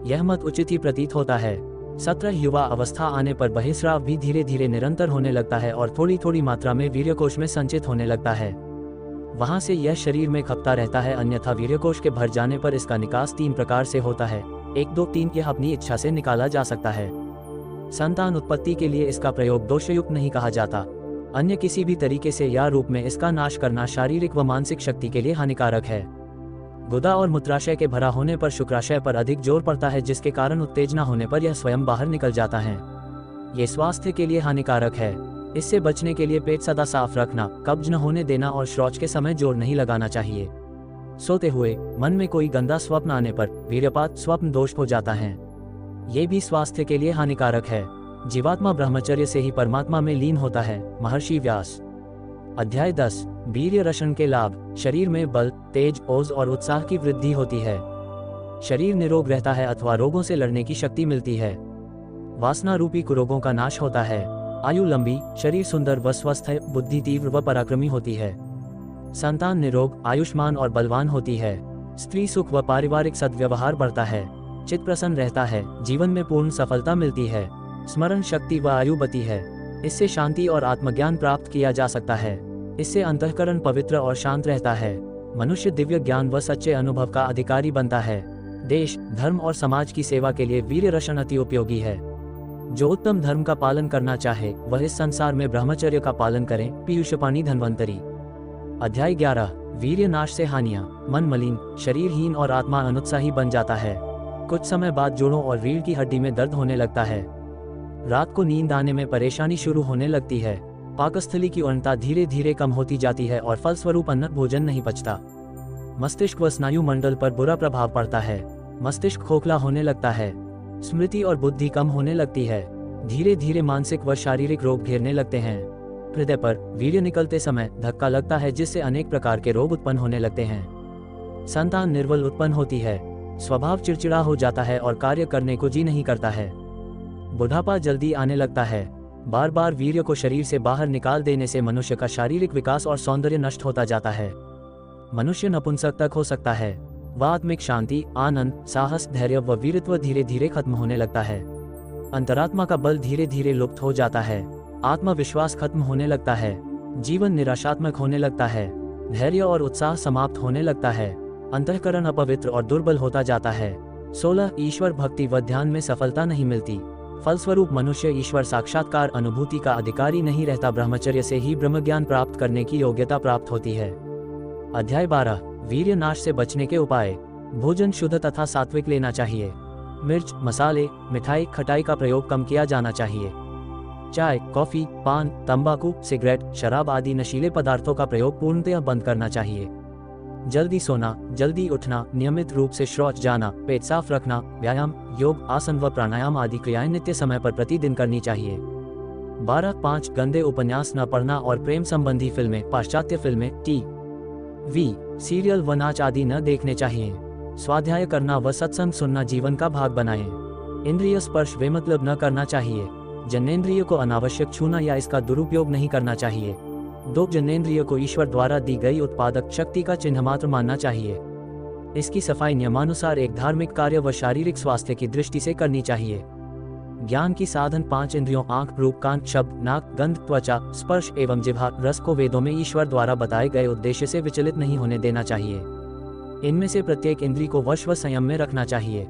यह मत उचित ही प्रतीत होता है। 17 युवा अवस्था आने पर बहिःस्राव भी धीरे धीरे निरंतर होने लगता है और थोड़ी थोड़ी मात्रा में वीर्यकोश में संचित होने लगता है। वहां से यह शरीर में खपता रहता है। अन्यथा वीर्यकोश के भर जाने पर इसका निकास 3 प्रकार से होता है। 1, 2, 3 यह अपनी इच्छा से निकाला जा सकता है। संतान उत्पत्ति के लिए इसका प्रयोग दोषयुक्त नहीं कहा जाता। अन्य किसी भी तरीके से या रूप में इसका नाश करना शारीरिक व मानसिक शक्ति के लिए हानिकारक है। गुदा और मूत्राशय के भरा होने पर शुक्राशय पर अधिक जोर पड़ता है, जिसके कारण उत्तेजना होने पर यह स्वयं बाहर निकल जाता है। ये स्वास्थ्य के लिए हानिकारक है। इससे बचने के लिए पेट सदा साफ रखना, कब्ज न होने देना और शौच के समय जोर नहीं लगाना चाहिए। सोते हुए मन में कोई गंदा स्वप्न आने पर वीर्यपात स्वप्न दोष हो जाता है। ये भी स्वास्थ्य के लिए हानिकारक है। जीवात्मा ब्रह्मचर्य से ही परमात्मा में लीन होता है। महर्षि व्यास। अध्याय 10। वीर्य रशन के लाभ। शरीर में बल, तेज, ओज और उत्साह की वृद्धि होती है। शरीर निरोग रहता है अथवा रोगों से लड़ने की शक्ति मिलती है। वासना रूपी कुरोगों का नाश होता है। आयु लंबी, शरीर सुंदर व स्वस्थ है, बुद्धि तीव्र व पराक्रमी होती है। संतान निरोग, आयुष्मान और बलवान होती है। स्त्री सुख व पारिवारिक सद्व्यवहार बढ़ता है। चित्त प्रसन्न रहता है। जीवन में पूर्ण सफलता मिलती है। स्मरण शक्ति व आयु बढ़ती है। इससे शांति और आत्मज्ञान प्राप्त किया जा सकता है। इससे अंतःकरण पवित्र और शांत रहता है। मनुष्य दिव्य ज्ञान व सच्चे अनुभव का अधिकारी बनता है। देश, धर्म और समाज की सेवा के लिए वीर्य रशन अति उपयोगी है। जो उत्तम धर्म का पालन करना चाहे वह इस संसार में ब्रह्मचर्य का पालन करें। पीयूषपाणी धन्वंतरी। अध्याय 11। वीर्य नाश से हानियां। मन मलिन, शरीरहीन और आत्मा अनुत्साही बन जाता है। कुछ समय बाद जोड़ों और रीढ़ की हड्डी में दर्द होने लगता है। रात को नींद आने में परेशानी शुरू होने लगती है। पाकस्थली की उष्णता धीरे धीरे कम होती जाती है और फलस्वरूप अन्न भोजन नहीं पचता। मस्तिष्क व स्नायु मंडल पर बुरा प्रभाव पड़ता है। मस्तिष्क खोखला होने लगता है। स्मृति और बुद्धि कम होने लगती है। धीरे धीरे मानसिक व शारीरिक रोग घेरने लगते हैं। हृदय पर वीर्य निकलते समय धक्का लगता है, जिससे अनेक प्रकार के रोग उत्पन्न होने लगते हैं। संतान निर्बल उत्पन्न होती है। स्वभाव चिड़चिड़ा हो जाता है और कार्य करने को जी नहीं करता है। बुढ़ापा जल्दी आने लगता है। बार बार वीर्य को शरीर से बाहर निकाल देने से मनुष्य का शारीरिक विकास और सौंदर्य नष्ट होता जाता है। मनुष्य नपुंसक तक हो सकता है। वह आत्मिक शांति, आनंद, साहस, धैर्य व वीरत्व धीरे धीरे खत्म होने लगता है। अंतरात्मा का बल धीरे धीरे लुप्त हो जाता है। आत्मविश्वास खत्म होने लगता है। जीवन निराशात्मक होने लगता है। धैर्य और उत्साह समाप्त होने लगता है। अंतःकरण अपवित्र और दुर्बल होता जाता है। 16 ईश्वर भक्ति व ध्यान में सफलता नहीं मिलती। फलस्वरूप मनुष्य ईश्वर साक्षात्कार अनुभूति का अधिकारी नहीं रहता। ब्रह्मचर्य से ही ब्रह्मज्ञान प्राप्त करने की योग्यता प्राप्त होती है। अध्याय 12 वीर्य नाश से बचने के उपाय। भोजन शुद्ध तथा सात्विक लेना चाहिए। मिर्च, मसाले, मिठाई, खटाई का प्रयोग कम किया जाना चाहिए। चाय, कॉफी, पान, तंबाकू, सिगरेट, शराब आदि नशीले पदार्थों का प्रयोग पूर्णतः बंद करना चाहिए। जल्दी सोना, जल्दी उठना, नियमित रूप से शौच जाना, पेट साफ रखना, व्यायाम, योग, आसन व प्राणायाम आदि क्रियाएं नित्य समय पर प्रतिदिन करनी चाहिए। 12.5 गंदे उपन्यास न पढ़ना और प्रेम संबंधी फिल्में, पाश्चात्य फिल्में, टीवी सीरियल व नाच आदि न देखने चाहिए। स्वाध्याय करना व सत्संग सुनना जीवन का भाग बनाएं। इंद्रिय स्पर्श बेमतलब न करना चाहिए। जन्नेंद्रिय को अनावश्यक छूना या इसका दुरुपयोग नहीं करना चाहिए। दो जन्नेंद्रिय को ईश्वर द्वारा दी गई उत्पादक शक्ति का चिन्ह मात्र मानना चाहिए। इसकी सफाई नियमानुसार एक धार्मिक कार्य व शारीरिक स्वास्थ्य की दृष्टि से करनी चाहिए। ज्ञान की साधन 5 इंद्रियों आंख, रूप, कान, शब्द, नाक, गंध, त्वचा, स्पर्श एवं जिह्वा रस को वेदों में ईश्वर द्वारा बताए गए उद्देश्य से विचलित नहीं होने देना चाहिए। इनमें से प्रत्येक इंद्री को वश व संयम में रखना चाहिए।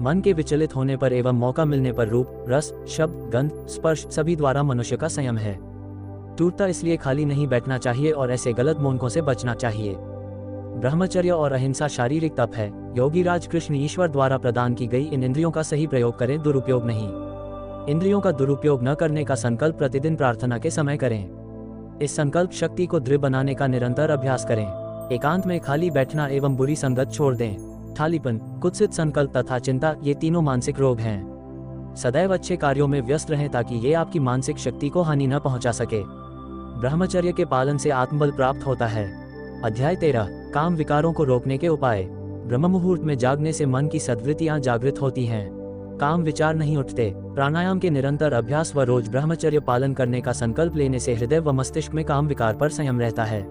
मन के विचलित होने पर एवं मौका मिलने पर रूप, रस, शब्द, गंध, स्पर्श सभी द्वारा मनुष्य का संयम है। टूटता इसलिए खाली नहीं बैठना चाहिए और ऐसे गलत मोनकों से बचना चाहिए। ब्रह्मचर्य और अहिंसा शारीरिक तप है। योगी राज कृष्ण ईश्वर द्वारा प्रदान की गई इन इंद्रियों का सही प्रयोग करें, दुरुपयोग नहीं। इंद्रियों का दुरुपयोग न करने का संकल्प प्रतिदिन प्रार्थना के समय करें। इस संकल्प शक्ति को दृढ़ बनाने का निरंतर अभ्यास करें। एकांत में खाली बैठना एवं बुरी संगत छोड़ दें। ठालीपन, कुत्सित संकल्प तथा चिंता ये तीनों मानसिक रोग हैं। सदैव अच्छे कार्यों में व्यस्त रहें ताकि ये आपकी मानसिक शक्ति को हानि न पहुंचा सके। ब्रह्मचर्य के पालन से आत्मबल प्राप्त होता है। अध्याय 13 काम विकारों को रोकने के उपाय। ब्रह्म मुहूर्त में जागने से मन की सद्वृत्तियां जागृत होती हैं। काम विचार नहीं उठते। प्राणायाम के निरंतर अभ्यास व रोज ब्रह्मचर्य पालन करने का संकल्प लेने से हृदय व मस्तिष्क में काम विकार पर संयम रहता है।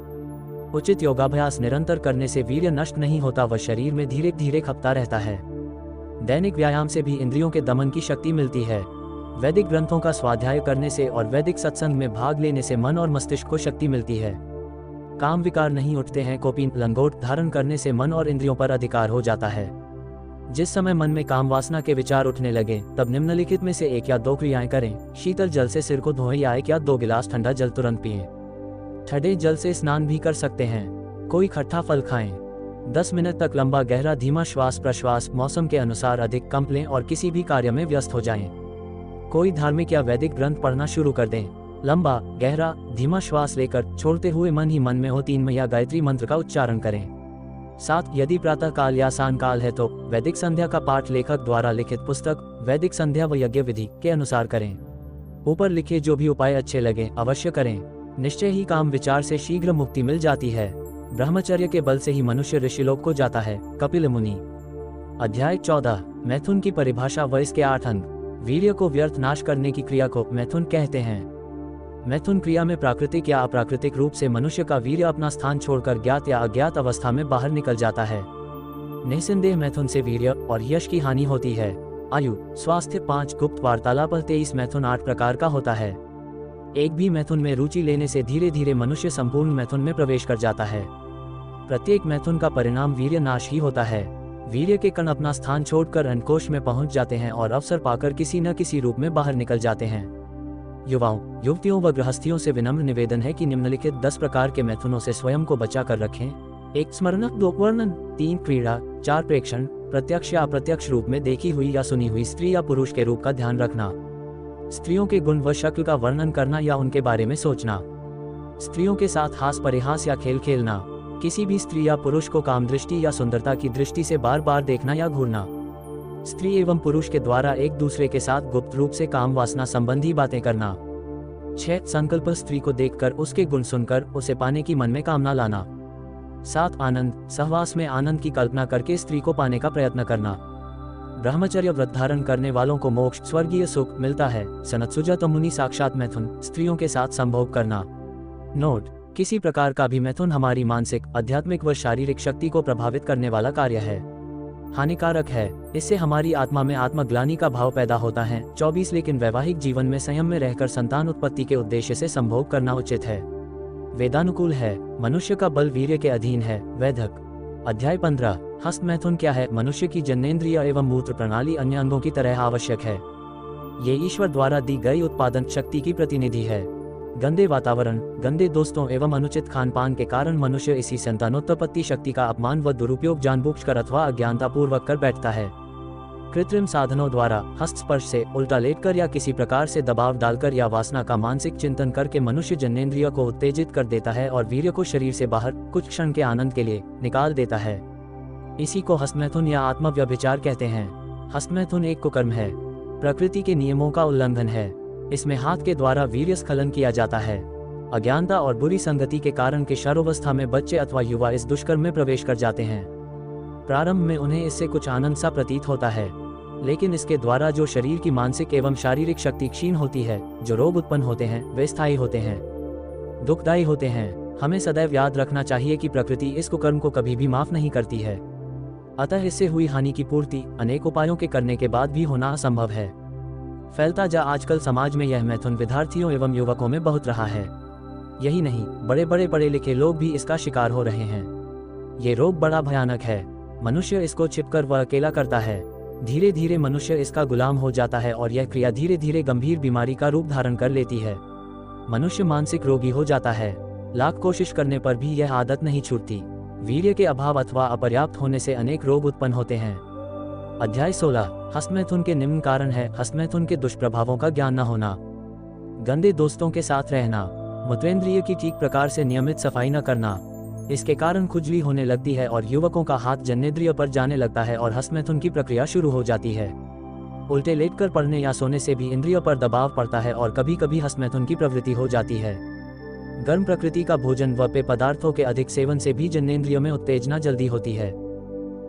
उचित योगाभ्यास निरंतर करने से वीर्य नष्ट नहीं होता व शरीर में धीरे धीरे खपता रहता है। दैनिक व्यायाम से भी इंद्रियों के दमन की शक्ति मिलती है। वैदिक ग्रंथों का स्वाध्याय करने से और वैदिक सत्संग में भाग लेने से मन और मस्तिष्क को शक्ति मिलती है। काम विकार नहीं उठते हैं। कौपीन, लंगोट धारण करने से मन और इंद्रियों पर अधिकार हो जाता है। जिस समय मन में काम वासना के विचार उठने लगे तब निम्नलिखित में से 1 या 2 क्रियाएं करें। शीतल जल से सिर को धोएं या 1 या 2 गिलास ठंडा जल तुरंत पिएं। ठंडे जल से स्नान भी कर सकते हैं। कोई खट्टा फल खाएं। 10 मिनट तक लंबा गहरा धीमा श्वास प्रश्वास मौसम के अनुसार अधिक कम लें और किसी भी कार्य में व्यस्त हो जाएं। कोई धार्मिक या वैदिक ग्रंथ पढ़ना शुरू कर दें। लंबा गहरा धीमा श्वास लेकर छोड़ते हुए मन ही मन में हो 3 या गायत्री मंत्र का उच्चारण करें। 7 यदि प्रातः काल या सांय काल है तो वैदिक संध्या का पाठ लेखक द्वारा लिखित पुस्तक वैदिक संध्या व यज्ञ विधि के अनुसार करें। ऊपर लिखे जो भी उपाय अच्छे लगे अवश्य करें। निश्चय ही काम विचार से शीघ्र मुक्ति मिल जाती है। ब्रह्मचर्य के बल से ही मनुष्य ऋषिलोक को जाता है। कपिल मुनि। अध्याय 14 मैथुन की परिभाषा व इसके 8 अंग। वीर्य को व्यर्थ नाश करने की क्रिया को मैथुन कहते हैं। मैथुन क्रिया में प्राकृतिक या अप्राकृतिक रूप से मनुष्य का वीर्य अपना स्थान छोड़कर ज्ञात या अज्ञात अवस्था में बाहर निकल जाता है। निस्संदेह मैथुन से वीर्य और यश की हानि होती है। आयु, स्वास्थ्य 5 गुप्त वार्तालाप 23 मैथुन 8 प्रकार का होता है। एक भी मैथुन में रुचि लेने से धीरे धीरे मनुष्य संपूर्ण मैथुन में प्रवेश कर जाता है। प्रत्येक मैथुन का परिणाम वीर्य नाश ही होता है। वीर्य के कण अपना स्थान छोड़कर अंडकोश में पहुंच जाते हैं और अवसर पाकर किसी न किसी रूप में बाहर निकल जाते हैं। युवाओं, युवतियों व गृहस्थियों से विनम्र निवेदन है कि निम्नलिखित 10 प्रकार के मैथुनों से स्वयं को बचा कर रखें। 1 स्मरणक, 2 वर्णन, 3 क्रीड़ा, 4 प्रेक्षण, प्रत्यक्ष या अप्रत्यक्ष रूप में देखी हुई या सुनी हुई स्त्री या पुरुष के रूप का ध्यान रखना। स्त्रियों के गुण व शक्ल का वर्णन करना या उनके बारे में सोचना। स्त्रियों के साथ हास परिहास या खेल खेलना। किसी भी स्त्री या पुरुष को काम दृष्टि या सुंदरता की दृष्टि से बार बार देखना या घूरना। स्त्री एवं पुरुष के द्वारा एक दूसरे के साथ गुप्त रूप से काम वासना संबंधी बातें करना। 6 संकल्प स्त्री को देखकर उसके गुण सुनकर उसे पाने की मन में कामना लाना। 7 आनंद सहवास में आनंद की कल्पना करके स्त्री को पाने का प्रयत्न करना। ब्रह्मचर्य व्रत धारण करने वालों को मोक्ष स्वर्गीय सुख मिलता है। सनत्सुजात मुनि साक्षात मैथुन स्त्रियों के साथ संभोग करना। नोट: किसी प्रकार का भी मैथुन हमारी मानसिक, आध्यात्मिक व शारीरिक शक्ति को प्रभावित करने वाला कार्य है, हानिकारक है। इससे हमारी आत्मा में आत्मग्लानि का भाव पैदा होता है। 24 लेकिन वैवाहिक जीवन में संयम में रहकर संतान उत्पत्ति के उद्देश्य से संभोग करना उचित है, वेदानुकूल है। मनुष्य का बल वीर्य के अधीन है। वैधक। अध्याय 15। हस्त मैथुन क्या है? मनुष्य की जननेंद्रिय एवं मूत्र प्रणाली अन्य अंगों की तरह आवश्यक है। ये ईश्वर द्वारा दी गई उत्पादन शक्ति की प्रतिनिधि है। गंदे वातावरण, गंदे दोस्तों एवं अनुचित खान पान के कारण मनुष्य इसी संतानोत्पत्ति शक्ति का अपमान व दुरुपयोग जानबूझकर अथवा अज्ञानता पूर्वक कर बैठता है। कृत्रिम साधनों द्वारा हस्त स्पर्श से, उल्टा लेटकर या किसी प्रकार से दबाव डालकर या वासना का मानसिक चिंतन करके मनुष्य जननेंद्रिय को उत्तेजित कर देता है और वीर्य को शरीर से बाहर कुछ क्षण के आनंद के लिए निकाल देता है। इसी को हस्तमैथुन या आत्मव्यभिचार कहते हैं। हस्तमैथुन एक कुकर्म है, प्रकृति के नियमों का उल्लंघन है। इसमें हाथ के द्वारा वीर्य स्खलन किया जाता है। अज्ञानता और बुरी संगति के कारण किशोरावस्था में बच्चे अथवा युवा इस दुष्कर्म में प्रवेश कर जाते हैं। प्रारंभ में उन्हें इससे कुछ आनंद सा प्रतीत होता है, लेकिन इसके द्वारा जो शरीर की मानसिक एवं शारीरिक शक्ति क्षीण होती है, जो रोग उत्पन्न होते हैं, वे स्थायी होते हैं, दुखदायी होते हैं। हमें सदैव याद रखना चाहिए कि प्रकृति इस कुकर्म को कभी भी माफ नहीं करती है। अतः इससे हुई हानि की पूर्ति अनेक उपायों के करने के बाद भी होना असंभव है। फैलता जा आजकल समाज में यह मैथुन विद्यार्थियों एवं युवकों में बहुत रहा है। यही नहीं, बड़े बड़े पढ़े लिखे लोग भी इसका शिकार हो रहे हैं। ये रोग बड़ा भयानक है। मनुष्य इसको छिपकर व अकेला करता है। धीरे धीरे मनुष्य इसका गुलाम हो जाता है और यह क्रिया धीरे धीरे गंभीर बीमारी का रूप धारण कर लेती है। मनुष्य मानसिक रोगी हो जाता है। लाख कोशिश करने पर भी यह आदत नहीं छूटती। वीर्य के अभाव अथवा अपर्याप्त होने से अनेक रोग उत्पन्न होते हैं। अध्याय 16। हस्तमैथुन के निम्न कारण है। हस्तमैथुन के दुष्प्रभावों का ज्ञान न होना, गंदे दोस्तों के साथ रहना, मूत्रेंद्रिय की ठीक प्रकार से नियमित सफाई न करना। इसके कारण खुजली होने लगती है और युवकों का हाथ जननेंद्रिय पर जाने लगता है और हस्तमैथुन की प्रक्रिया शुरू हो जाती है। उल्टे लेटकर पढ़ने या सोने से भी इंद्रियों पर दबाव पड़ता है और कभी कभी हस्तमैथुन की प्रवृत्ति हो जाती है। गर्म प्रकृति का भोजन व पेय पदार्थों के अधिक सेवन से भी जननेंद्रियों में उत्तेजना जल्दी होती है।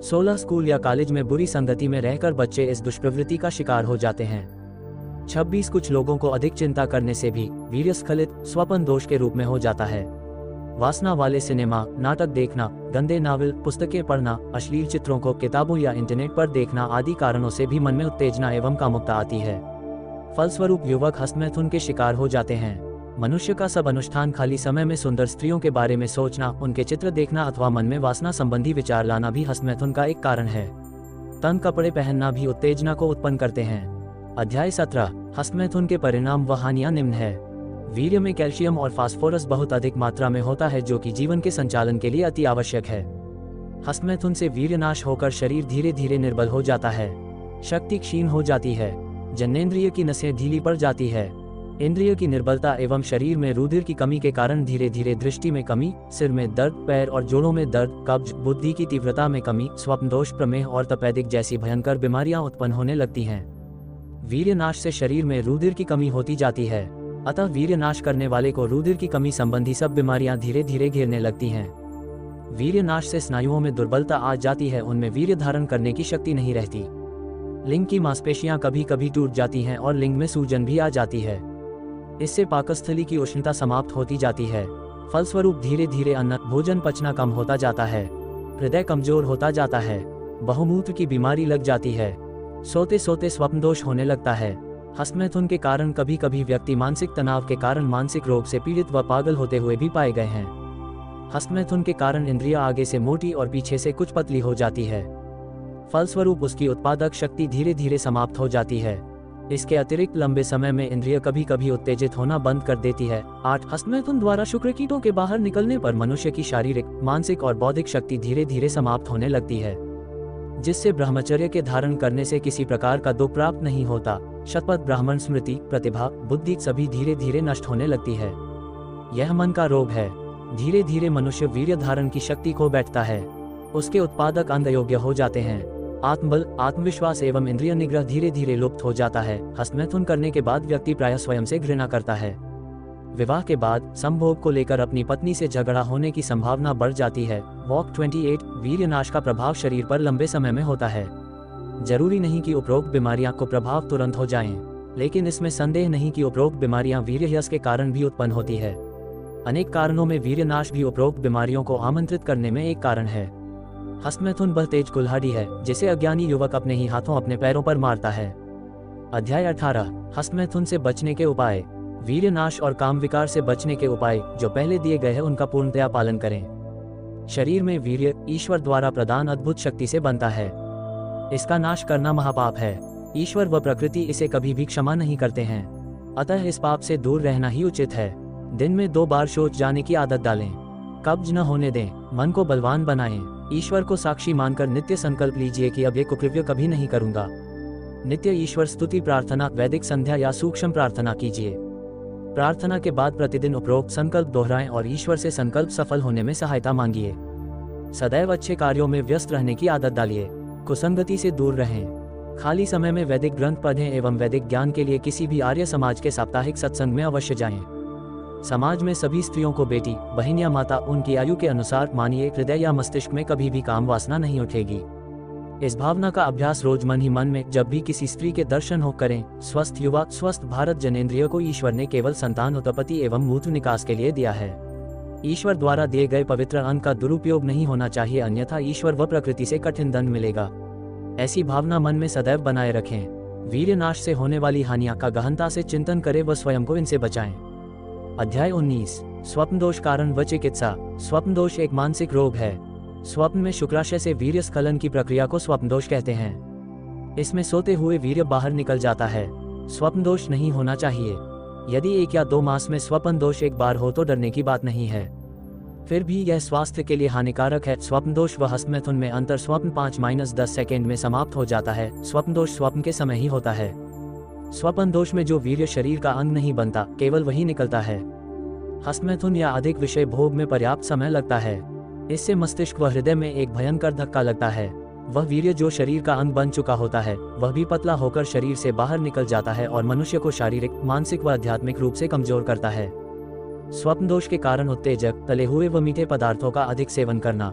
16 स्कूल या कॉलेज में बुरी संगति में रहकर बच्चे इस दुष्प्रवृत्ति का शिकार हो जाते हैं। 26 कुछ लोगों को अधिक चिंता करने से भी वीर्यस्खलित स्वपन दोष के रूप में हो जाता है। वासना वाले सिनेमा, नाटक देखना, गंदे नावल, पुस्तकें पढ़ना, अश्लील चित्रों को किताबों या इंटरनेट पर देखना आदि कारणों से भी मन में उत्तेजना एवं कामुकता आती है। फलस्वरूप युवक हस्तमैथुन के शिकार हो जाते हैं। मनुष्य का सब अनुष्ठान खाली समय में सुंदर स्त्रियों के बारे में सोचना, उनके चित्र देखना अथवा मन में वासना संबंधी विचार लाना भी हस्तमैथुन का एक कारण है। तंग कपड़े पहनना भी उत्तेजना को उत्पन्न करते हैं। अध्याय 17। हस्तमैथुन के परिणाम व हानियां निम्न है। वीर्य में कैल्शियम और फास्फोरस बहुत अधिक मात्रा में होता है, जो कि जीवन के संचालन के लिए अति आवश्यक है। हस्तमैथुन से वीर्यनाश होकर शरीर धीरे धीरे निर्बल हो जाता है, शक्ति क्षीण हो जाती है, जननेंद्रिय की नसें ढीली पड़ जाती है। इंद्रिय की निर्बलता एवं शरीर में रुधिर की कमी के कारण धीरे धीरे दृष्टि में कमी, सिर में दर्द, पैर और जोड़ों में दर्द, कब्ज, बुद्धि की तीव्रता में कमी, स्वप्न दोष, प्रमेह और तपेदिक जैसी भयंकर बीमारियां उत्पन्न होने लगती हैं। वीर्यनाश से शरीर में रुधिर की कमी होती जाती है, अतः वीर्यनाश करने वाले को रुधिर की कमी संबंधी सब बीमारियां धीरे धीरे घेरने लगती हैं। वीर्यनाश से स्नायुओं में दुर्बलता आ जाती है, उनमें वीर्य धारण करने की शक्ति नहीं रहती। लिंग की मांसपेशियां कभी कभी टूट जाती हैं और लिंग में सूजन भी आ जाती है। इससे पाकस्थली की उष्णता समाप्त होती जाती है। फलस्वरूप धीरे धीरे अन्न भोजन पचना कम होता जाता है, हृदय कमजोर होता जाता है, बहुमूत्र की बीमारी लग जाती है, सोते सोते स्वप्न दोष होने लगता है। हस्तमैथुन के कारण कभी कभी व्यक्ति मानसिक तनाव के कारण मानसिक रोग से पीड़ित व पागल होते हुए भी पाए गए हैं। हस्तमैथुन के कारण इंद्रियां आगे से मोटी और पीछे से कुछ पतली हो जाती है। फलस्वरूप उसकी उत्पादक शक्ति धीरे धीरे समाप्त हो जाती है। इसके अतिरिक्त लंबे समय में इंद्रिय कभी कभी उत्तेजित होना बंद कर देती है। 8 हस्तमैथुन द्वारा शुक्र कीटों के बाहर निकलने पर मनुष्य की शारीरिक, मानसिक और बौद्धिक शक्ति धीरे धीरे समाप्त होने लगती है, जिससे ब्रह्मचर्य के धारण करने से किसी प्रकार का दुख प्राप्त नहीं होता। शतपथ, ब्राह्मण, स्मृति, प्रतिभा, बुद्धि सभी धीरे धीरे नष्ट होने लगती है। यह मन का रोग है। धीरे धीरे मनुष्य वीर्य धारण की शक्ति खो बैठता है, उसके उत्पादक अंग अयोग्य हो जाते हैं। आत्मबल, आत्मविश्वास एवं इंद्रिय निग्रह धीरे धीरे लुप्त हो जाता है। हस्तमैथुन करने के बाद व्यक्ति प्रायः स्वयं से घृणा करता है। विवाह के बाद संभोग को लेकर अपनी पत्नी से झगड़ा होने की संभावना बढ़ जाती है। वॉक 28, वीर्यनाश का प्रभाव शरीर पर लंबे समय में होता है। जरूरी नहीं कि उपरोक्त बीमारियां को प्रभाव तुरंत हो जाएं, लेकिन इसमें संदेह नहीं कि उपरोक्त बीमारियां वीर्यह्रास के कारण भी उत्पन्न होती है। अनेक कारणों में वीर्यनाश भी उपरोक्त बीमारियों को आमंत्रित करने में एक कारण है। हस्तमैथुन वह तेज कुल्हाड़ी है जिसे अज्ञानी युवक अपने ही हाथों अपने पैरों पर मारता है। अध्याय 18, हस्तमैथुन से बचने के उपाय। वीर्यनाश और काम विकार से बचने के उपाय जो पहले दिए गए हैं उनका पूर्णतया पालन करें। शरीर में वीर्य ईश्वर द्वारा प्रदान अद्भुत शक्ति से बनता है। इसका नाश करना महापाप है। ईश्वर व प्रकृति इसे कभी भी क्षमा नहीं करते हैं, अतः इस पाप से दूर रहना ही उचित है। दिन में 2 बार शौच जाने की आदत डालें। कब्ज न होने दें। मन को बलवान बनाएं। ईश्वर को साक्षी मानकर नित्य संकल्प लीजिए कि अब ये कुकृत्य कभी नहीं करूंगा। नित्य ईश्वर स्तुति प्रार्थना, वैदिक संध्या या सूक्ष्म प्रार्थना कीजिए। प्रार्थना के बाद प्रतिदिन उपरोक्त संकल्प दोहराएं और ईश्वर से संकल्प सफल होने में सहायता मांगिए। सदैव अच्छे कार्यों में व्यस्त रहने की आदत डालिए। कुसंगति से दूर रहें। खाली समय में वैदिक ग्रंथ पढ़ें एवं वैदिक ज्ञान के लिए किसी भी आर्य समाज के साप्ताहिक सत्संग में अवश्य जाएं। समाज में सभी स्त्रियों को बेटी, बहन या माता उनकी आयु के अनुसार मानिए। हृदय या मस्तिष्क में कभी भी काम वासना नहीं उठेगी। इस भावना का अभ्यास रोज मन ही मन में जब भी किसी स्त्री के दर्शन हो करें। स्वस्थ युवा, स्वस्थ भारत। जनेंद्रिय को ईश्वर ने केवल संतान उत्पत्ति एवं मूत्र निकास के लिए दिया है। ईश्वर द्वारा दिए गए पवित्र अंग का दुरुपयोग नहीं होना चाहिए, अन्यथा ईश्वर व प्रकृति से कठिन दंड मिलेगा। ऐसी भावना मन में सदैव बनाए रखें। वीर्यनाश से होने वाली हानियां का गहनता से चिंतन करें व स्वयं को इनसे बचाएं। अध्याय 19, स्वप्न दोष कारण व चिकित्सा। स्वप्न दोष एक मानसिक रोग है। स्वप्न में शुक्राशय से वीर्य स्खलन की प्रक्रिया को स्वप्न दोष कहते हैं। इसमें सोते हुए वीर्य बाहर निकल जाता है। स्वप्न दोष नहीं होना चाहिए। यदि 1 या 2 मास में स्वप्न दोष एक बार हो तो डरने की बात नहीं है, फिर भी यह स्वास्थ्य के लिए हानिकारक है। स्वप्न दोष व हस्तमैथुन में अंतर स्वप्न 5-10 सेकेंड में समाप्त हो जाता है। स्वप्न दोष स्वप्न के समय ही होता है। स्वप्न दोष में जो वीर्य शरीर का अंग नहीं बनता, केवल वही निकलता है। हस्तमैथुन या अधिक विषय भोग में पर्याप्त समय लगता है। इससे मस्तिष्क व हृदय में एक भयंकर धक्का लगता है। वह वीर्य जो शरीर का अंग बन चुका होता है वह भी पतला होकर शरीर से बाहर निकल जाता है और मनुष्य को शारीरिक, मानसिक व आध्यात्मिक रूप से कमजोर करता है। स्वप्न दोष के कारण उत्तेजक, तले हुए व मीठे पदार्थों का अधिक सेवन करना।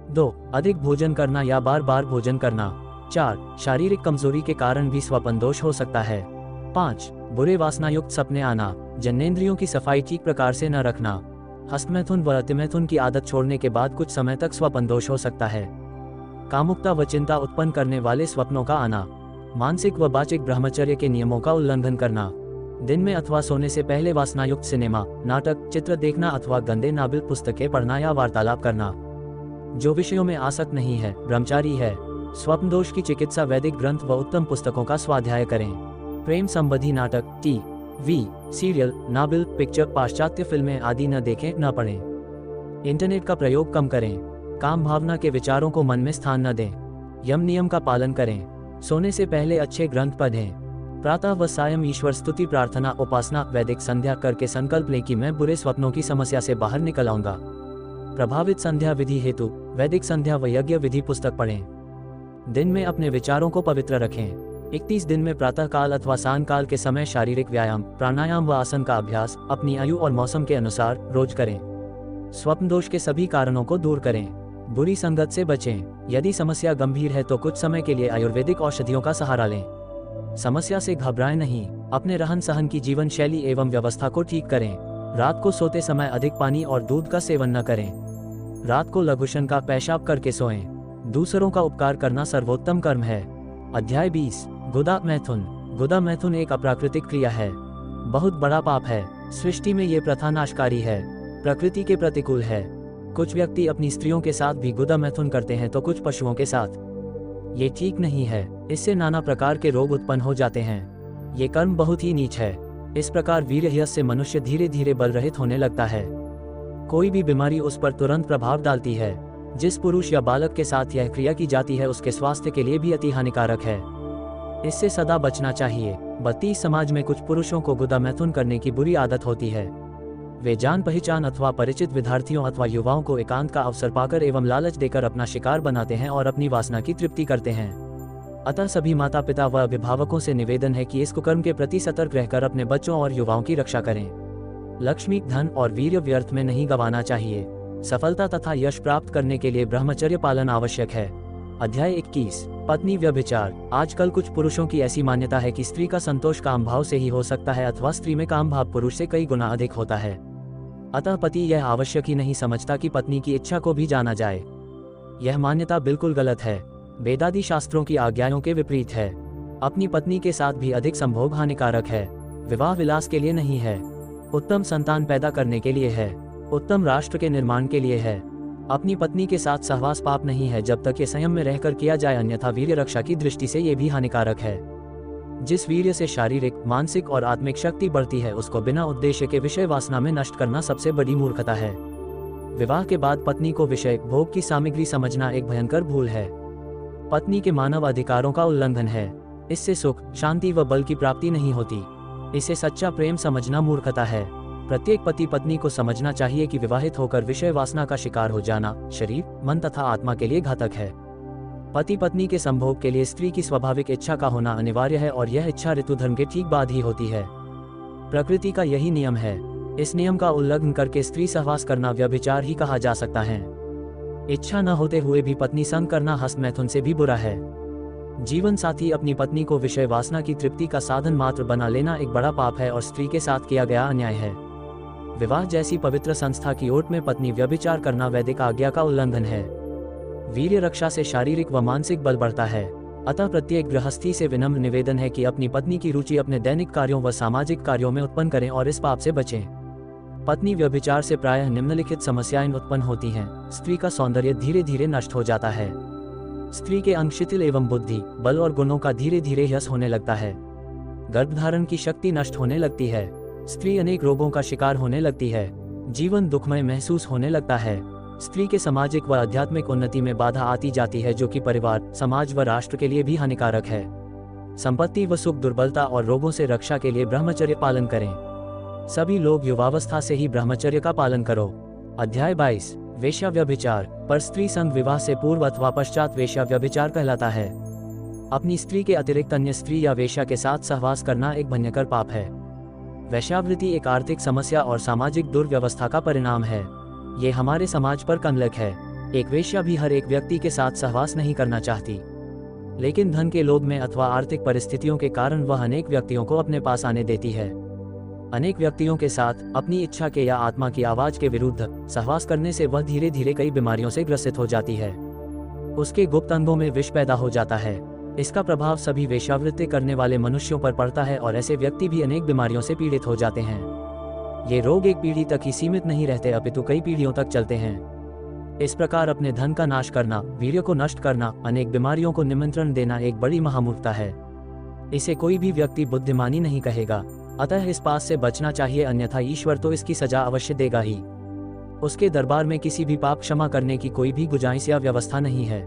2. अधिक भोजन करना या बार बार भोजन करना। 4. शारीरिक कमजोरी के कारण भी स्वप्न दोष हो सकता है। 5. बुरे वासनायुक्त सपने आना। जनेंद्रियों की सफाई ठीक प्रकार से न रखना। हस्तमैथुन व अतिमैथुन की आदत छोड़ने के बाद कुछ समय तक स्वप्न दोष हो सकता है। कामुकता व चिंता उत्पन्न करने वाले स्वप्नों का आना। मानसिक व वाचिक ब्रह्मचर्य के नियमों का उल्लंघन करना। दिन में अथवा सोने से पहले वासनायुक्त सिनेमा, नाटक, चित्र देखना अथवा गंदे नाबिल पुस्तकें पढ़ना या वार्तालाप करना। जो विषयों में आसक्त नहीं है, ब्रह्मचारी है। स्वप्न दोष की चिकित्सा वैदिक ग्रंथ व उत्तम पुस्तकों का स्वाध्याय करें। प्रेम संबंधी नाटक, टीवी सीरियल, नाबिल, पिक्चर, पाश्चात्य फिल्में आदि न देखें, न पढ़ें। इंटरनेट का प्रयोग कम करें। काम भावना के विचारों को मन में स्थान न दें। यम नियम का पालन करें। सोने से पहले अच्छे ग्रंथ पढ़ें। प्रातः व सायं ईश्वर स्तुति प्रार्थना उपासना वैदिक संध्या करके संकल्प लें कि मैं बुरे स्वप्नों की समस्या से बाहर निकल आऊंगा। प्रभावित संध्या विधि हेतु वैदिक संध्या व यज्ञ विधि पुस्तक पढ़ें। दिन में अपने विचारों को पवित्र रखें। 31 दिन में प्रातः काल अथवा सांझ काल के समय शारीरिक व्यायाम, प्राणायाम व आसन का अभ्यास अपनी आयु और मौसम के अनुसार रोज करें। स्वप्न दोष के सभी कारणों को दूर करें। बुरी संगत से बचें। यदि समस्या गंभीर है तो कुछ समय के लिए आयुर्वेदिक औषधियों का सहारा लें। समस्या से घबराएं नहीं। अपने रहन सहन की जीवन शैली एवं व्यवस्था को ठीक करें। रात को सोते समय अधिक पानी और दूध का सेवन न करें। रात को लघुशन का पेशाब करके सोएं। दूसरों का उपकार करना सर्वोत्तम कर्म है। अध्याय 20, गुदा मैथुन। गुदा मैथुन एक अप्राकृतिक क्रिया है, बहुत बड़ा पाप है। सृष्टि में ये प्रथा नाशकारी है, प्रकृति के प्रतिकूल है। कुछ व्यक्ति अपनी स्त्रियों के साथ भी गुदा मैथुन करते हैं तो कुछ पशुओं के साथ। ये ठीक नहीं है। इससे नाना प्रकार के रोग उत्पन्न हो जाते हैं। ये कर्म बहुत ही नीच है। इस प्रकार वीर्यह्रास से मनुष्य धीरे धीरे बलरहित होने लगता है। कोई भी बीमारी उस पर तुरंत प्रभाव डालती है। जिस पुरुष या बालक के साथ यह क्रिया की जाती है उसके स्वास्थ्य के लिए भी अति हानिकारक है। इससे सदा बचना चाहिए। 32 समाज में कुछ पुरुषों को गुदा मैथुन करने की बुरी आदत होती है। वे जान पहचान अथवा परिचित विद्यार्थियों अथवा युवाओं को एकांत का अवसर पाकर एवं लालच देकर अपना शिकार बनाते हैं और अपनी वासना की तृप्ति करते हैं। अतः सभी माता पिता व अभिभावकों से निवेदन है कि इस कुकर्म के प्रति सतर्क रहकर अपने बच्चों और युवाओं की रक्षा करें। लक्ष्मी, धन और वीर्य व्यर्थ में नहीं गंवाना चाहिए। सफलता तथा यश प्राप्त करने के लिए ब्रह्मचर्य पालन आवश्यक है। अध्याय 21, पत्नी व्यभिचार। आजकल कुछ पुरुषों की ऐसी मान्यता है कि स्त्री का संतोष काम भाव से ही हो सकता है अथवा स्त्री में काम भाव पुरुष से कई गुना अधिक होता है। अतः पति यह आवश्यक ही नहीं समझता कि पत्नी की इच्छा को भी जाना जाए। यह मान्यता बिल्कुल गलत है, वेदादि शास्त्रों की आज्ञाओं के विपरीत है। अपनी पत्नी के साथ भी अधिक संभोग हानिकारक है। विवाह विलास के लिए नहीं है, उत्तम संतान पैदा करने के लिए है, उत्तम राष्ट्र के निर्माण के लिए है। अपनी पत्नी के साथ सहवास पाप नहीं है जब तक ये संयम में रहकर किया जाए, अन्यथा वीर्य रक्षा की दृष्टि से ये भी हानिकारक है। जिस वीर्य से शारीरिक, मानसिक और आत्मिक शक्ति बढ़ती है उसको बिना उद्देश्य के विषय वासना में नष्ट करना सबसे बड़ी मूर्खता है। विवाह के बाद पत्नी को विषय भोग की सामग्री समझना एक भयंकर भूल है। पत्नी के मानव अधिकारों का उल्लंघन है। इससे सुख, शांति व बल की प्राप्ति नहीं होती। इसे सच्चा प्रेम समझना मूर्खता है। प्रत्येक पति पत्नी को समझना चाहिए कि विवाहित होकर विषय वासना का शिकार हो जाना शरीर, मन तथा आत्मा के लिए घातक है। पति पत्नी के संभोग के लिए स्त्री की स्वाभाविक इच्छा का होना अनिवार्य है और यह इच्छा ऋतु धर्म के ठीक बाद ही होती है। प्रकृति का यही नियम है। इस नियम का उल्लंघन करके स्त्री सहवास करना व्यभिचार ही कहा जा सकता है। इच्छा न होते हुए भी पत्नी संग करना हस्त मैथुन से भी बुरा है। जीवन साथी अपनी पत्नी को विषय वासना की तृप्ति का साधन मात्र बना लेना एक बड़ा पाप है और स्त्री के साथ किया गया अन्याय है। विवाह जैसी पवित्र संस्था की ओट में पत्नी व्यभिचार करना वैदिक आज्ञा का उल्लंघन है। वीर्य रक्षा से शारीरिक व मानसिक बल बढ़ता है। अतः प्रत्येक गृहस्थी से विनम्र निवेदन है कि अपनी पत्नी की रुचि अपने दैनिक कार्यों व सामाजिक कार्यों में उत्पन्न करें और इस पाप से बचें। पत्नी व्यभिचार से प्रायः निम्नलिखित समस्याएं उत्पन्न होती हैं। स्त्री का सौंदर्य धीरे धीरे नष्ट हो जाता है। स्त्री के अंग शिथिल एवं बुद्धि, बल और गुणों का धीरे धीरे ह्रास होने लगता है। गर्भधारण की शक्ति नष्ट होने लगती है। स्त्री अनेक रोगों का शिकार होने लगती है। जीवन दुखमय महसूस होने लगता है। स्त्री के सामाजिक व आध्यात्मिक उन्नति में बाधा आती जाती है जो कि परिवार, समाज व राष्ट्र के लिए भी हानिकारक है। संपत्ति व सुख, दुर्बलता और रोगों से रक्षा के लिए ब्रह्मचर्य पालन करें। सभी लोग युवावस्था से ही ब्रह्मचर्य का पालन करो। अध्याय 22, वेश्या व्यभिचार। पर स्त्री संग विवाह से पूर्व अथवा पश्चात वेश्या व्यभिचार कहलाता है। अपनी स्त्री के अतिरिक्त अन्य स्त्री या वेश्या के साथ सहवास करना एक भयंकर पाप है। वेश्यावृत्ति एक आर्थिक समस्या और सामाजिक दुर्व्यवस्था का परिणाम है। ये हमारे समाज पर कलंक है। एक वेश्या भी हर एक व्यक्ति के साथ सहवास नहीं करना चाहती, लेकिन धन के लोभ में अथवा आर्थिक परिस्थितियों के कारण वह अनेक व्यक्तियों को अपने पास आने देती है। अनेक व्यक्तियों के साथ अपनी इच्छा के या आत्मा की आवाज के विरुद्ध सहवास करने से वह धीरे धीरे कई बीमारियों से ग्रसित हो जाती है। उसके गुप्त अंगों में विष पैदा हो जाता है। इसका प्रभाव सभी वेश्यावृत्ति करने वाले मनुष्यों पर पड़ता है और ऐसे व्यक्ति भी अनेक बीमारियों से पीड़ित हो जाते हैं। ये रोग एक पीढ़ी तक ही सीमित नहीं रहते अपितु कई पीढ़ियों तक चलते हैं। इस प्रकार अपने धन का नाश करना, वीर्य को नष्ट करना, अनेक बीमारियों को निमंत्रण देना एक बड़ी महामूर्खता है। इसे कोई भी व्यक्ति बुद्धिमानी नहीं कहेगा। अतः इस पाप से बचना चाहिए, अन्यथा ईश्वर तो इसकी सजा अवश्य देगा ही। उसके दरबार में किसी भी पाप क्षमा करने की कोई भी गुंजाइश या व्यवस्था नहीं है।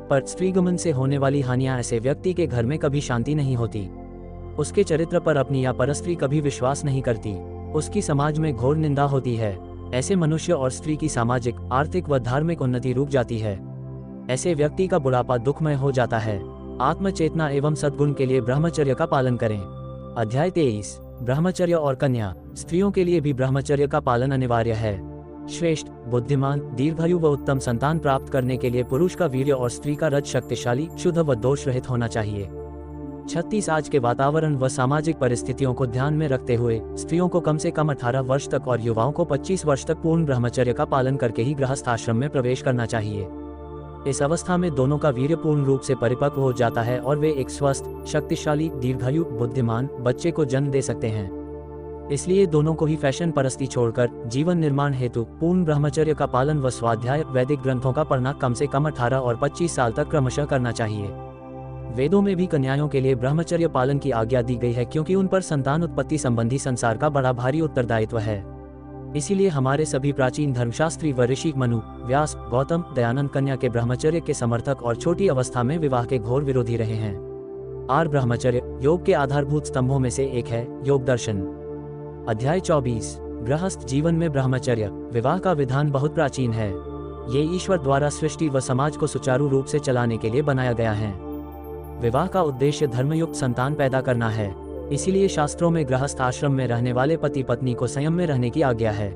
पर स्त्रीगमन से होने वाली हानियां ऐसे व्यक्ति के घर में कभी शांति नहीं होती। उसके चरित्र पर अपनी या परस्त्री कभी विश्वास नहीं करती। उसकी समाज में घोर निंदा होती है। ऐसे मनुष्य और स्त्री की सामाजिक, आर्थिक व धार्मिक उन्नति रुक जाती है। ऐसे व्यक्ति का बुढ़ापा दुखमय हो जाता है। आत्मचेतना एवं सद्गुण के लिए ब्रह्मचर्य का पालन करें। अध्याय 23, ब्रह्मचर्य और कन्या। स्त्रियों के लिए भी ब्रह्मचर्य का पालन अनिवार्य है। श्रेष्ठ, बुद्धिमान, दीर्घायु व उत्तम संतान प्राप्त करने के लिए पुरुष का वीर्य और स्त्री का रज शक्तिशाली, शुद्ध व दोष रहित होना चाहिए। 36 आज के वातावरण व सामाजिक परिस्थितियों को ध्यान में रखते हुए स्त्रियों को कम से कम 18 वर्ष तक और युवाओं को 25 वर्ष तक पूर्ण ब्रह्मचर्य का पालन करके ही गृहस्थ आश्रम में प्रवेश करना चाहिए। इस अवस्था में दोनों का वीर्य पूर्ण रूप से परिपक्व हो जाता है और वे एक स्वस्थ, शक्तिशाली, दीर्घायु, बुद्धिमान बच्चे को जन्म दे सकते हैं। इसलिए दोनों को ही फैशन परस्ती छोड़कर जीवन निर्माण हेतु पूर्ण ब्रह्मचर्य का पालन व स्वाध्याय वैदिक ग्रंथों का पढ़ना कम से कम 18 और 25 साल तक क्रमशः करना चाहिए। वेदों में भी कन्याओं के लिए ब्रह्मचर्य पालन की आज्ञा दी गई है, क्योंकि उन पर संतान उत्पत्ति संबंधी संसार का बड़ा भारी उत्तरदायित्व है। इसीलिए हमारे सभी प्राचीन धर्मशास्त्री व ऋषि मनु, व्यास, गौतम, दयानंद कन्या के ब्रह्मचर्य के समर्थक और छोटी अवस्था में विवाह के घोर विरोधी रहे हैं। ब्रह्मचर्य योग के आधारभूत स्तंभों में से एक है। योग दर्शन। अध्याय 24, गृहस्थ जीवन में ब्रह्मचर्य विवाह का विधान बहुत प्राचीन है। ये ईश्वर द्वारा सृष्टि व समाज को सुचारू रूप से चलाने के लिए बनाया गया है। विवाह का उद्देश्य धर्मयुक्त संतान पैदा करना है। इसीलिए शास्त्रों में गृहस्थ आश्रम में रहने वाले पति पत्नी को संयम में रहने की आज्ञा है।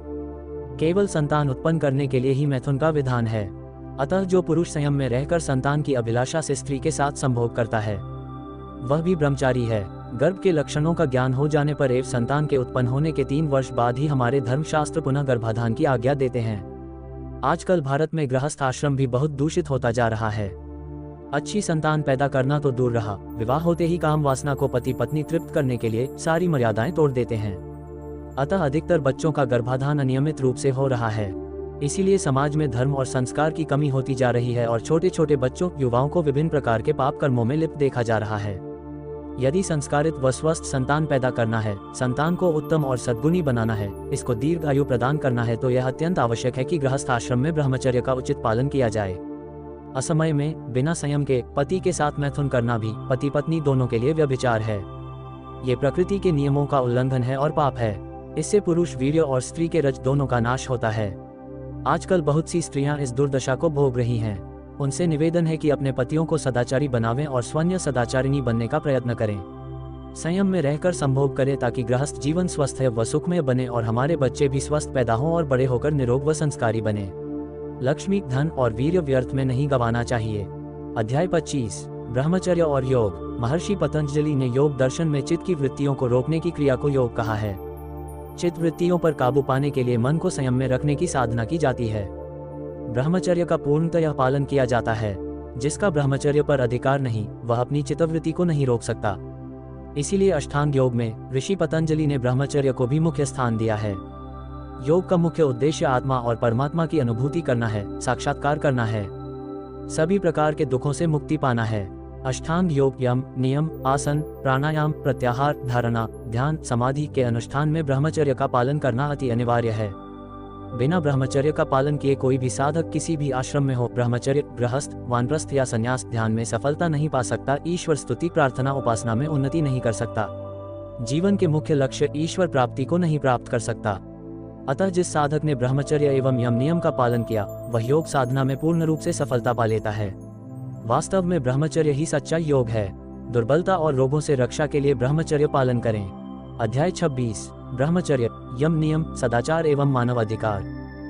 केवल संतान उत्पन्न करने के लिए ही मैथुन का विधान है। अतः जो पुरुष संयम में रहकर संतान की अभिलाषा से स्त्री के साथ संभोग करता है वह भी ब्रह्मचारी है। गर्भ के लक्षणों का ज्ञान हो जाने पर एवं संतान के उत्पन्न होने के 3 वर्ष बाद ही हमारे धर्मशास्त्र पुनः गर्भाधान की आज्ञा देते हैं। आजकल भारत में गृहस्थ आश्रम भी बहुत दूषित होता जा रहा है। अच्छी संतान पैदा करना तो दूर रहा, विवाह होते ही काम वासना को पति पत्नी तृप्त करने के लिए सारी मर्यादाएं तोड़ देते हैं। अतः अधिकतर बच्चों का गर्भाधान अनियमित रूप से हो रहा है। इसीलिए समाज में धर्म और संस्कार की कमी होती जा रही है और छोटे छोटे बच्चों युवाओं को विभिन्न प्रकार के पाप कर्मों में लिप्त देखा जा रहा है। यदि संस्कारित व स्वस्थ संतान पैदा करना है, संतान को उत्तम और सद्गुणी बनाना है, इसको दीर्घ आयु प्रदान करना है, तो यह अत्यंत आवश्यक है कि गृहस्थ आश्रम में ब्रह्मचर्य का उचित पालन किया जाए। असमय में बिना संयम के पति के साथ मैथुन करना भी पति पत्नी दोनों के लिए व्यभिचार है। ये प्रकृति के नियमों का उल्लंघन है और पाप है। इससे पुरुष वीर्य और स्त्री के रज दोनों का नाश होता है। आजकल बहुत सी स्त्रियां इस दुर्दशा को भोग रही हैं। उनसे निवेदन है कि अपने पतियों को सदाचारी बनावें और स्वयं सदाचारिणी बनने का प्रयत्न करें। संयम में रहकर संभोग करें ताकि गृहस्थ जीवन स्वस्थ व सुखमय बने और हमारे बच्चे भी स्वस्थ पैदा हों और बड़े होकर निरोग व संस्कारी बने। लक्ष्मी, धन और वीर्य व्यर्थ में नहीं गंवाना चाहिए। अध्याय 25 ब्रह्मचर्य और योग। महर्षि पतंजलि ने योग दर्शन में चित्त की वृत्तियों को रोकने की क्रिया को योग कहा है। चित्त वृत्तियों पर काबू पाने के लिए मन को संयम में रखने की साधना की जाती है। ब्रह्मचर्य का पूर्णतः पालन किया जाता है। जिसका ब्रह्मचर्य पर अधिकार नहीं वह अपनी चित्तवृत्ति को नहीं रोक सकता। इसीलिए अष्टांग योग में ऋषि पतंजलि ने ब्रह्मचर्य को भी मुख्य स्थान दिया है। योग का मुख्य उद्देश्य आत्मा और परमात्मा की अनुभूति करना है, साक्षात्कार करना है, सभी प्रकार के दुखों से मुक्ति पाना है। अष्टांग योग यम, नियम, आसन, प्राणायाम, प्रत्याहार, धारणा, ध्यान, समाधि के अनुष्ठान में ब्रह्मचर्य का पालन करना अति अनिवार्य है। बिना ब्रह्मचर्य का पालन किए कोई भी साधक किसी भी आश्रम में हो, ब्रह्मचर्य, गृहस्थ, वानप्रस्थ या संन्यास ध्यान में सफलता नहीं पा सकता, ईश्वर स्तुति, प्रार्थना, उपासना में उन्नति नहीं कर सकता, जीवन के मुख्य लक्ष्य ईश्वर प्राप्ति को नहीं प्राप्त कर सकता। अतः जिस साधक ने ब्रह्मचर्य एवं यम नियम का पालन किया वह योग साधना में पूर्ण रूप से सफलता पा लेता है। वास्तव में ब्रह्मचर्य ही सच्चा योग है। दुर्बलता और रोगों से रक्षा के लिए ब्रह्मचर्य पालन करें। अध्याय 26 ब्रह्मचर्य, यम नियम, सदाचार एवं मानव अधिकार।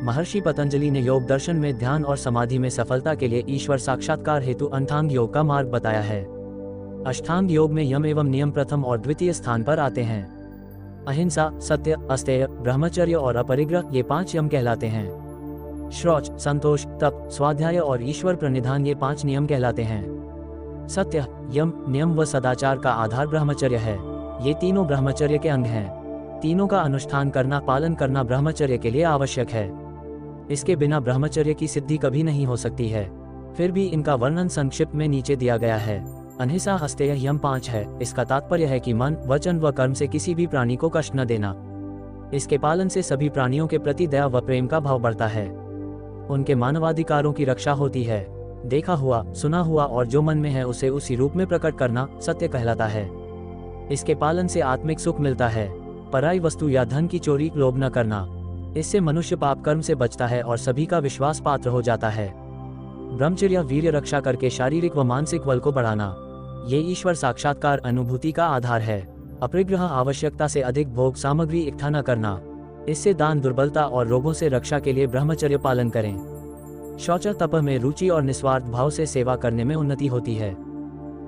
महर्षि पतंजलि ने योग दर्शन में ध्यान और समाधि में सफलता के लिए ईश्वर साक्षात्कार हेतु अष्टांग योग का मार्ग बताया है। अष्टांग योग में यम एवं नियम प्रथम और द्वितीय स्थान पर आते हैं। अहिंसा, सत्य, अस्तेय, ब्रह्मचर्य और अपरिग्रह ये 5 यम कहलाते हैं। शौच, संतोष, तप, स्वाध्याय और ईश्वर प्रणिधान ये 5 नियम कहलाते हैं। सत्य, यम, नियम व सदाचार का आधार ब्रह्मचर्य है। ये तीनों ब्रह्मचर्य के अंग हैं। तीनों का अनुष्ठान करना, पालन करना ब्रह्मचर्य के लिए आवश्यक है। इसके बिना ब्रह्मचर्य की सिद्धि कभी नहीं हो सकती है। फिर भी इनका वर्णन संक्षिप्त में नीचे दिया गया है। अहिंसा, अस्तेय, यम 5 है। इसका तात्पर्य है कि मन, वचन व कर्म से किसी भी प्राणी को कष्ट न देना। इसके पालन से सभी प्राणियों के प्रति दया व प्रेम का भाव बढ़ता है। उनके मानवाधिकारों की रक्षा होती है। देखा हुआ, सुना हुआ और जो मन में है उसे उसी रूप में प्रकट करना सत्य कहलाता है। इसके पालन से आत्मिक सुख मिलता है। पराई वस्तु या धन की चोरी, लोभ न करना। इससे मनुष्य पाप कर्म से बचता है और सभी का विश्वास पात्र हो जाता है। ब्रह्मचर्य, वीर्य रक्षा करके शारीरिक व मानसिक बल को बढ़ाना, ये ईश्वर साक्षात्कार अनुभूति का आधार है। अपरिग्रह, आवश्यकता से अधिक भोग सामग्री इकट्ठा न करना। इससे दान, दुर्बलता और रोगों से रक्षा के लिए ब्रह्मचर्य पालन करें। शौच, तप में रुचि और निस्वार्थ भाव से सेवा करने में उन्नति होती है।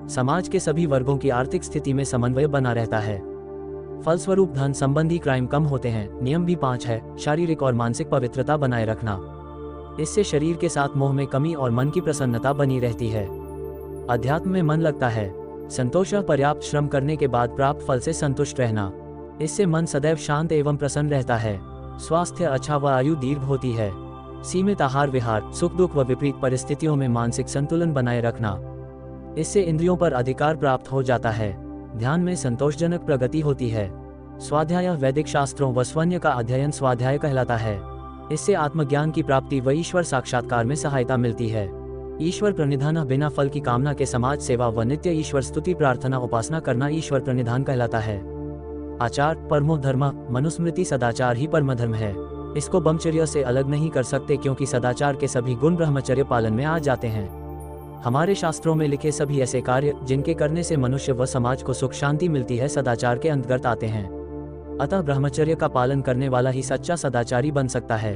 समाज के सभी वर्गों की आर्थिक स्थिति में समन्वय बना रहता है। फलस्वरूप धन संबंधी क्राइम कम होते हैं। नियम भी 5 है। शारीरिक और मानसिक पवित्रता बनाए रखना। इससे शरीर के साथ मोह में कमी और मन की प्रसन्नता बनी रहती है। अध्यात्म में मन लगता है। संतोष, पर्याप्त श्रम करने के बाद प्राप्त फल से संतुष्ट रहना। इससे मन सदैव शांत एवं प्रसन्न रहता है। स्वास्थ्य अच्छा व आयु दीर्घ होती है। सीमित आहार विहार, सुख दुख व विपरीत परिस्थितियों में मानसिक संतुलन बनाए रखना। इससे इंद्रियों पर अधिकार प्राप्त हो जाता है। ध्यान में संतोषजनक प्रगति होती है। स्वाध्याय, वैदिक शास्त्रों व स्वन्य का अध्ययन स्वाध्याय कहलाता है। इससे आत्मज्ञान की प्राप्ति व ईश्वर साक्षात्कार में सहायता मिलती है। ईश्वर प्रणिधान, बिना फल की कामना के समाज सेवा व नित्य ईश्वर स्तुति, प्रार्थना, उपासना करना ईश्वर प्रणिधान कहलाता है। आचार परमो धर्म, मनुस्मृति सदाचार ही परम धर्म है। इसको ब्रह्मचर्य से अलग नहीं कर सकते, क्योंकि सदाचार के सभी गुण ब्रह्मचर्य पालन में आ जाते हैं। हमारे शास्त्रों में लिखे सभी ऐसे कार्य जिनके करने से मनुष्य व समाज को सुख शांति मिलती है, सदाचार के अंतर्गत आते हैं। अतः ब्रह्मचर्य का पालन करने वाला ही सच्चा सदाचारी बन सकता है।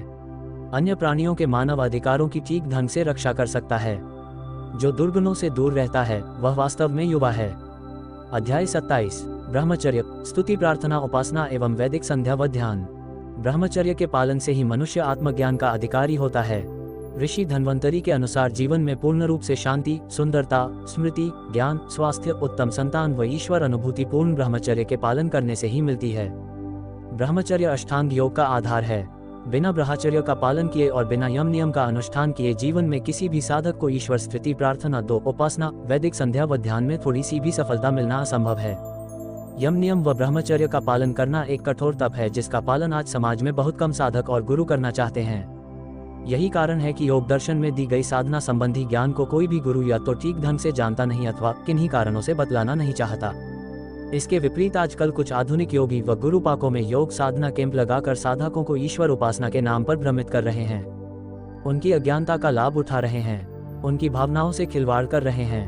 अन्य प्राणियों के मानव अधिकारों की ठीक ढंग से रक्षा कर सकता है। जो दुर्गुणों से दूर रहता है वह वास्तव में युवा है। अध्याय 27 ब्रह्मचर्य, स्तुति, प्रार्थना, उपासना एवं वैदिक संध्या व ध्यान। ब्रह्मचर्य के पालन से ही मनुष्य आत्मज्ञान का अधिकारी होता है। ऋषि धन्वंतरी के अनुसार जीवन में पूर्ण रूप से शांति, सुंदरता, स्मृति, ज्ञान, स्वास्थ्य, उत्तम संतान व ईश्वर अनुभूति पूर्ण ब्रह्मचर्य के पालन करने से ही मिलती है। ब्रह्मचर्य अष्टांग योग का आधार है। बिना ब्रह्मचर्य का पालन किए और बिना यम नियम का अनुष्ठान किए जीवन में किसी भी साधक को ईश्वर स्तुति, प्रार्थना, दो उपासना, वैदिक संध्या व ध्यान में थोड़ी सी भी सफलता मिलना असंभव है। यम नियम व ब्रह्मचर्य का पालन करना एक कठोर तप है, जिसका पालन आज समाज में बहुत कम साधक और गुरु करना चाहते हैं। यही कारण है कि योग दर्शन में दी गई साधना संबंधी ज्ञान को कोई भी गुरु या तो ठीक ढंग से जानता नहीं अथवा किन्हीं कारणों से बतलाना नहीं चाहता। इसके विपरीत आजकल कुछ आधुनिक योगी व गुरु पाकों में योग साधना कैंप लगाकर साधकों को ईश्वर उपासना के नाम पर भ्रमित कर रहे हैं। उनकी अज्ञानता का लाभ उठा रहे हैं, उनकी भावनाओं से खिलवाड़ कर रहे हैं।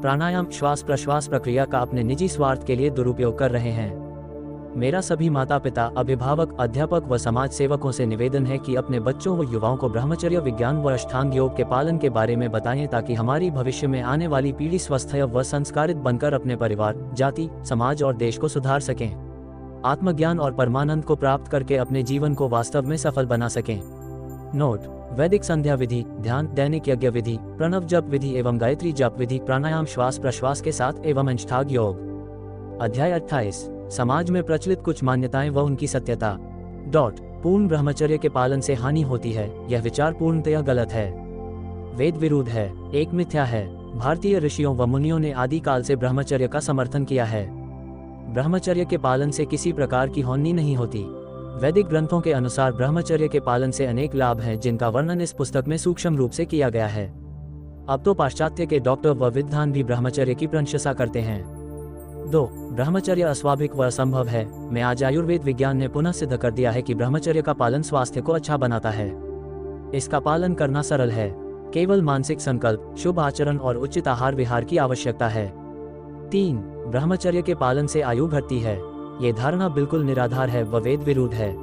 प्राणायाम, श्वास प्रश्वास प्रक्रिया का अपने निजी स्वार्थ के लिए दुरुपयोग कर रहे हैं। मेरा सभी माता पिता, अभिभावक, अध्यापक व समाज सेवकों से निवेदन है कि अपने बच्चों व युवाओं को ब्रह्मचर्य, विज्ञान व अष्टांग योग के पालन के बारे में बताएं, ताकि हमारी भविष्य में आने वाली पीढ़ी स्वस्थ व संस्कारित बनकर अपने परिवार, जाति, समाज और देश को सुधार सकें, आत्मज्ञान और परमानंद को प्राप्त करके अपने जीवन को वास्तव में सफल बना सकें। नोट: वैदिक संध्या विधि, ध्यान, दैनिक यज्ञ विधि, प्रणव जप विधि एवं गायत्री जप विधि, प्राणायाम, श्वास प्रश्वास के साथ एवं अष्टांग योग। अध्याय 28 समाज में प्रचलित कुछ मान्यताएं व उनकी सत्यता। पूर्ण ब्रह्मचर्य के पालन से हानि होती है, यह विचार पूर्णतया गलत है, वेद विरुद्ध है, एक मिथ्या है। भारतीय ऋषियों व मुनियों ने आदिकाल से ब्रह्मचर्य का समर्थन किया है। ब्रह्मचर्य के पालन से किसी प्रकार की हानि नहीं होती। वैदिक ग्रंथों के अनुसार ब्रह्मचर्य के पालन से अनेक लाभ हैं, जिनका वर्णन इस पुस्तक में सूक्ष्म रूप से किया गया है। अब तो पाश्चात्य के डॉक्टर व विद्वान भी ब्रह्मचर्य की प्रशंसा करते हैं। 2. ब्रह्मचर्य अस्वाभाविक व असंभव है। मैं आज आयुर्वेद विज्ञान ने पुनः सिद्ध कर दिया है कि ब्रह्मचर्य का पालन स्वास्थ्य को अच्छा बनाता है। इसका पालन करना सरल है, केवल मानसिक संकल्प, शुभ आचरण और उचित आहार विहार की आवश्यकता है। 3. ब्रह्मचर्य के पालन से आयु घटती है। ये धारणा बिल्कुल निराधार है व वेद विरुद्ध है।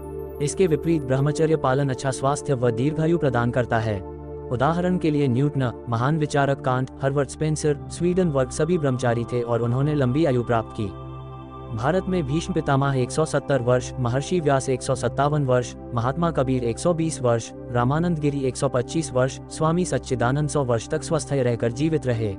इसके विपरीत ब्रह्मचर्य पालन अच्छा स्वास्थ्य व दीर्घायु प्रदान करता है। उदाहरण के लिए न्यूटन, महान विचारक कांट, हर्बर्ट स्पेंसर, स्वीडन वर्ग सभी ब्रह्मचारी थे और उन्होंने लंबी आयु प्राप्त की। भारत में भीष्म पितामह 170 वर्ष, महर्षि व्यास 157 वर्ष, महात्मा कबीर 120 वर्ष, रामानंद गिरी 125 वर्ष, स्वामी सच्चिदानंद 100 वर्ष तक स्वस्थ रहकर जीवित रहे।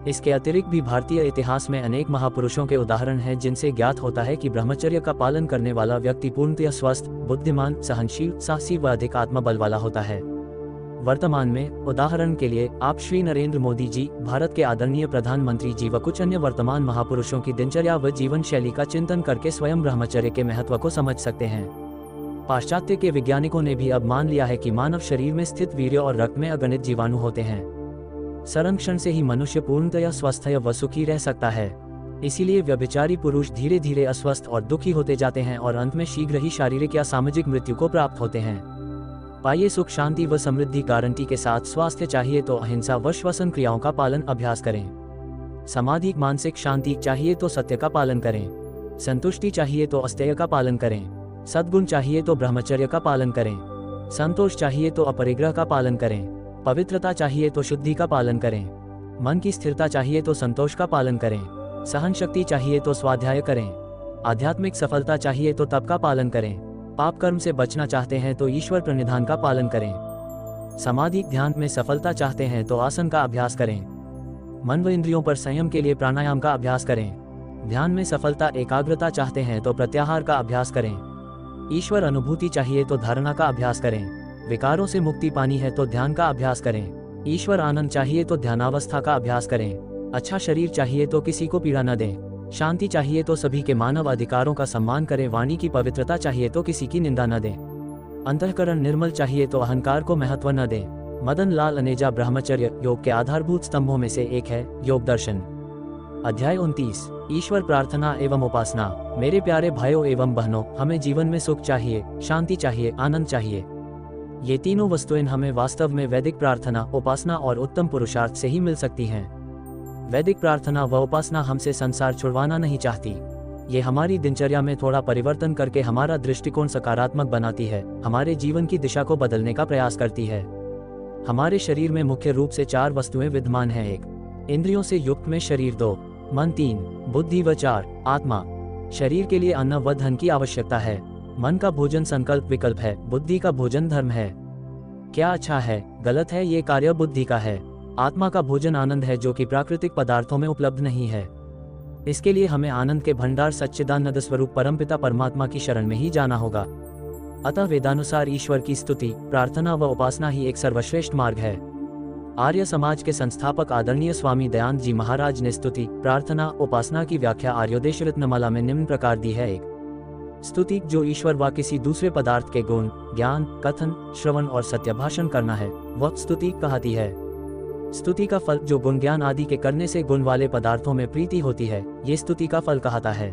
इसके अतिरिक्त भी भारतीय इतिहास में अनेक महापुरुषों के उदाहरण हैं, जिनसे ज्ञात होता है कि ब्रह्मचर्य का पालन करने वाला व्यक्ति पूर्णतः स्वस्थ, बुद्धिमान, सहनशील, साहसी व अधिक आत्मबल वाला होता है। वर्तमान में उदाहरण के लिए आप श्री नरेंद्र मोदी जी, भारत के आदरणीय प्रधानमंत्री जी व कुछ अन्य वर्तमान महापुरुषों की दिनचर्या व जीवन शैली का चिंतन करके स्वयं ब्रह्मचर्य के महत्व को समझ सकते हैं। पाश्चात्य के वैज्ञानिकों ने भी अब मान लिया है कि मानव शरीर में स्थित वीर्य और रक्त में अगणित जीवाणु होते हैं। संरक्षण से ही मनुष्य पूर्णतया स्वस्थ व सुखी रह सकता है। इसीलिए व्यभिचारी पुरुष धीरे धीरे अस्वस्थ और दुखी होते जाते हैं और अंत में शीघ्र ही शारीरिक या सामाजिक मृत्यु को प्राप्त होते हैं। पाइए सुख, शांति व समृद्धि गारंटी के साथ। स्वास्थ्य चाहिए तो अहिंसा व श्वसन क्रियाओं का पालन अभ्यास करें। समाधि, मानसिक शांति चाहिए तो सत्य का पालन करें। संतुष्टि चाहिए तो अस्तेय का पालन करें। सद्गुण चाहिए तो ब्रह्मचर्य का पालन करें। संतोष चाहिए तो अपरिग्रह का पालन करें। पवित्रता चाहिए तो शुद्धि का पालन करें। मन की स्थिरता चाहिए तो संतोष का पालन करें। सहन शक्ति चाहिए तो स्वाध्याय करें। आध्यात्मिक सफलता चाहिए तो तप का पालन करें। पाप कर्म से बचना चाहते हैं तो ईश्वर प्रणिधान का पालन करें। समाधि ध्यान में सफलता चाहते हैं तो आसन का अभ्यास करें। मन व इंद्रियों पर संयम के लिए प्राणायाम का अभ्यास करें। ध्यान में सफलता, एकाग्रता चाहते हैं तो प्रत्याहार का अभ्यास करें। ईश्वर अनुभूति चाहिए तो धारणा का अभ्यास करें। विकारों से मुक्ति पानी है तो ध्यान का अभ्यास करें। ईश्वर आनंद चाहिए तो ध्यानावस्था का अभ्यास करें। अच्छा शरीर चाहिए तो किसी को पीड़ा न दें। शांति चाहिए तो सभी के मानव अधिकारों का सम्मान करें। वाणी की पवित्रता चाहिए तो किसी की निंदा न दें। अंतःकरण निर्मल चाहिए तो अहंकार को महत्व न दें। मदन लाल अनेजा। ब्रह्मचर्य योग के आधारभूत स्तंभों में से एक है। योग दर्शन अध्याय 29। ईश्वर प्रार्थना एवं उपासना। मेरे प्यारे भाइयों एवं बहनों, हमें जीवन में सुख चाहिए, शांति चाहिए, आनंद चाहिए। ये तीनों वस्तुएं हमें वास्तव में वैदिक प्रार्थना, उपासना और उत्तम पुरुषार्थ से ही मिल सकती हैं। वैदिक प्रार्थना व उपासना हमसे संसार छुड़वाना नहीं चाहती। ये हमारी दिनचर्या में थोड़ा परिवर्तन करके हमारा दृष्टिकोण सकारात्मक बनाती है, हमारे जीवन की दिशा को बदलने का प्रयास करती है। हमारे शरीर में मुख्य रूप से 4 वस्तुएं विद्यमान हैं। 1 इंद्रियों से युक्त में शरीर, 2 मन, 3 बुद्धि व 4 आत्मा। शरीर के लिए अन्न व धन की आवश्यकता है। मन का भोजन संकल्प विकल्प है, बुद्धि का भोजन धर्म है। क्या अच्छा है, गलत है, ये कार्य बुद्धि का है। आत्मा का भोजन आनंद है, जो कि प्राकृतिक पदार्थों में उपलब्ध नहीं है। इसके लिए हमें आनंद के भंडार सच्चिदानंद स्वरूप परमपिता परमात्मा की शरण में ही जाना होगा। अतः वेदानुसार ईश्वर की स्तुति, प्रार्थना व उपासना ही एक सर्वश्रेष्ठ मार्ग है। आर्य समाज के संस्थापक आदरणीय स्वामी दयानंद जी महाराज ने स्तुति, प्रार्थना, उपासना की व्याख्या आर्योदेश रत्नमाला में निम्न प्रकार दी है। 1 स्तुति, जो ईश्वर व किसी दूसरे पदार्थ के गुण, ज्ञान, कथन, श्रवण और सत्यभाषण करना है, वह स्तुति कहती है। स्तुति का फल, जो गुण ज्ञान आदि के करने से गुण वाले पदार्थों में प्रीति होती है, ये स्तुति का फल कहता है।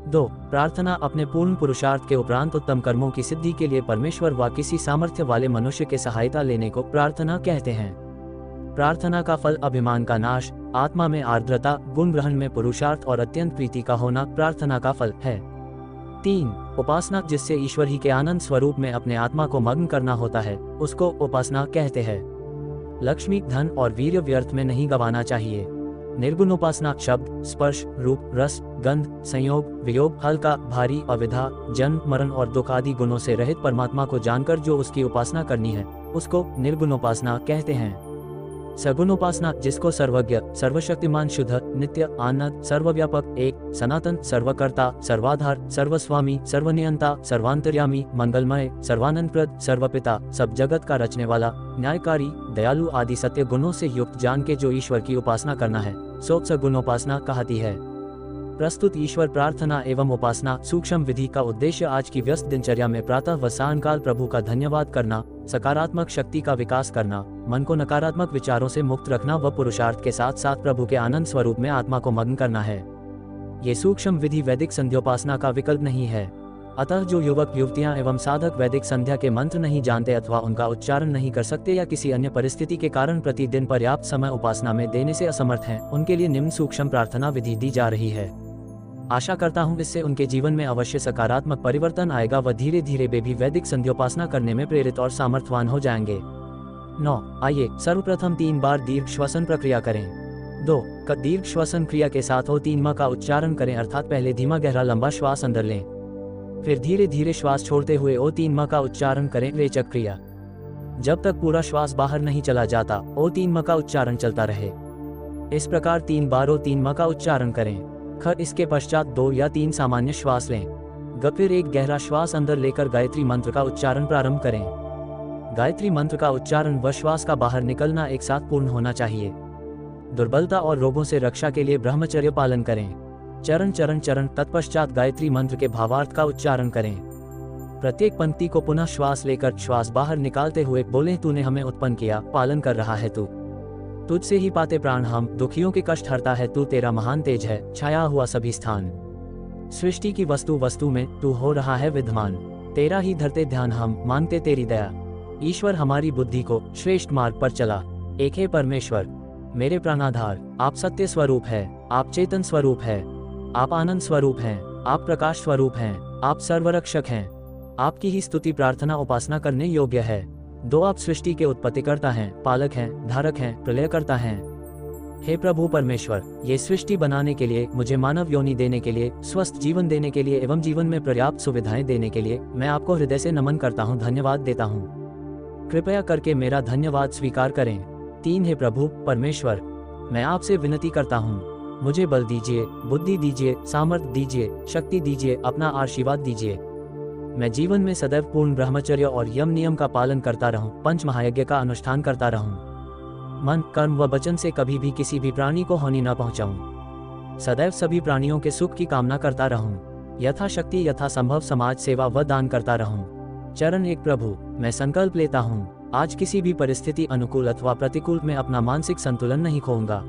2 प्रार्थना, अपने पूर्ण पुरुषार्थ के उपरांत उत्तम कर्मों की सिद्धि के लिए परमेश्वर व किसी सामर्थ्य वाले मनुष्य के सहायता लेने को प्रार्थना कहते हैं। प्रार्थना का फल अभिमान का नाश, आत्मा में आर्द्रता, गुण ग्रहण में पुरुषार्थ और अत्यंत प्रीति का होना प्रार्थना का फल है। 3 उपासना, जिससे ईश्वर ही के आनंद स्वरूप में अपने आत्मा को मग्न करना होता है, उसको उपासना कहते हैं। लक्ष्मी, धन और वीर्य व्यर्थ में नहीं गंवाना चाहिए। निर्गुण उपासना, शब्द, स्पर्श, रूप, रस, गंध, संयोग, वियोग, हल्का, भारी, अविधा, जन्म, मरण और दुख आदि गुणों से रहित परमात्मा को जानकर जो उसकी उपासना करनी है, उसको निर्गुण उपासना कहते हैं। सगुण उपासना, जिसको सर्वज्ञ, सर्वशक्तिमान, शुद्ध, नित्य, आनंद, सर्वव्यापक, एक, सनातन, सर्वकर्ता, सर्वाधार, सर्वस्वामी, सर्वनियंता, सर्वांतर्यामी, मंगलमय, सर्वानंदप्रद, सर्वपिता, सब जगत का रचने वाला, न्यायकारी, दयालु आदि सत्य गुणों से युक्त जान के जो ईश्वर की उपासना करना है, सो सगुण उपासना कहती है। प्रस्तुत ईश्वर प्रार्थना एवं उपासना सूक्ष्म विधि का उद्देश्य आज की व्यस्त दिनचर्या में प्रातः व सायंकाल प्रभु का धन्यवाद करना, सकारात्मक शक्ति का विकास करना, मन को नकारात्मक विचारों से मुक्त रखना व पुरुषार्थ के साथ साथ प्रभु के आनंद स्वरूप में आत्मा को मग्न करना है। ये सूक्ष्म विधि वैदिक संध्योपासना का विकल्प नहीं है। अतः जो युवक युवतियां एवं साधक वैदिक संध्या के मंत्र नहीं जानते अथवा उनका उच्चारण नहीं कर सकते या किसी अन्य परिस्थिति के कारण प्रतिदिन पर्याप्त समय उपासना में देने से असमर्थ हैं, उनके लिए निम्न सूक्ष्म प्रार्थना विधि दी जा रही है। आशा करता हूँ इससे उनके जीवन में अवश्य सकारात्मक परिवर्तन आएगा व धीरे धीरे वे भी वैदिक संध्योपासना करने में प्रेरित और सामर्थ्यवान हो जाएंगे। 9 आइए सर्वप्रथम 3 बार दीर्घ श्वसन प्रक्रिया करें। 2 दीर्घ श्वसन क्रिया के साथ हो 3 का उच्चारण करें, अर्थात पहले धीमा गहरा लंबा श्वास अंदर लें, फिर धीरे धीरे श्वास छोड़ते हुए ओ 3 का उच्चारण करें, रेचक क्रिया। जब तक पूरा श्वास बाहर नहीं चला जाता ओ 3 का उच्चारण चलता रहे। इस प्रकार 3 बार ओ 3 का उच्चारण करें। इसके पश्चात 2 या 3 सामान्य श्वास लें। फिर एक गहरा श्वास अंदर लेकर गायत्री मंत्र का उच्चारण प्रारंभ करें। गायत्री मंत्र का उच्चारण व श्वास का बाहर निकलना एक साथ पूर्ण होना चाहिए। दुर्बलता और रोगों से रक्षा के लिए ब्रह्मचर्य पालन करें। चरण चरण चरण तत्पश्चात गायत्री मंत्र के भावार्थ का उच्चारण करें। प्रत्येक पंक्ति को पुनः श्वास लेकर श्वास बाहर निकालते हुए बोलें, तूने हमें उत्पन्न किया, पालन कर रहा है तू, तुझसे ही पाते प्राण हम, दुखियों के कष्ट हरता है तू, तेरा महान तेज है, छाया हुआ सभी स्थान, सृष्टि की वस्तु वस्तु में तू हो रहा है विद्यमान, तेरा ही धरते ध्यान हम, मांगते तेरी दया। ईश्वर हमारी बुद्धि को श्रेष्ठ मार्ग पर चला। एक है परमेश्वर, मेरे प्राणाधार, आप सत्य स्वरूप है, आप चेतन स्वरूप है, आप आनंद स्वरूप हैं, आप प्रकाश स्वरूप हैं, आप सर्वरक्षक हैं। आपकी ही स्तुति प्रार्थना उपासना करने योग्य है। 2 आप सृष्टि के उत्पत्तिकर्ता हैं, पालक हैं, धारक हैं, प्रलयकर्ता हैं। हे प्रभु परमेश्वर, ये सृष्टि बनाने के लिए, मुझे मानव योनि देने के लिए, स्वस्थ जीवन देने के लिए एवं जीवन में पर्याप्त सुविधाएं देने के लिए मैं आपको हृदय से नमन करता हूँ, धन्यवाद देता हूँ। कृपया करके मेरा धन्यवाद स्वीकार करें। 3 हे प्रभु परमेश्वर, मैं आपसे विनती करता हूँ, मुझे बल दीजिए, बुद्धि दीजिए, सामर्थ्य दीजिए, शक्ति दीजिए, अपना आशीर्वाद दीजिए। मैं जीवन में सदैव पूर्ण ब्रह्मचर्य और यम नियम का पालन करता रहूं, पंच महायज्ञ का अनुष्ठान करता रहूं, मन, कर्म व वचन से कभी भी किसी भी प्राणी को हानि न पहुंचाऊं, सदैव सभी प्राणियों के सुख की कामना करता रहूं, यथाशक्ति यथासंभव समाज सेवा व दान करता रहूं। चरण 1 प्रभु, मैं संकल्प लेता हूँ, आज किसी भी परिस्थिति अनुकूल अथवा प्रतिकूल में अपना मानसिक संतुलन नहीं खोऊंगा।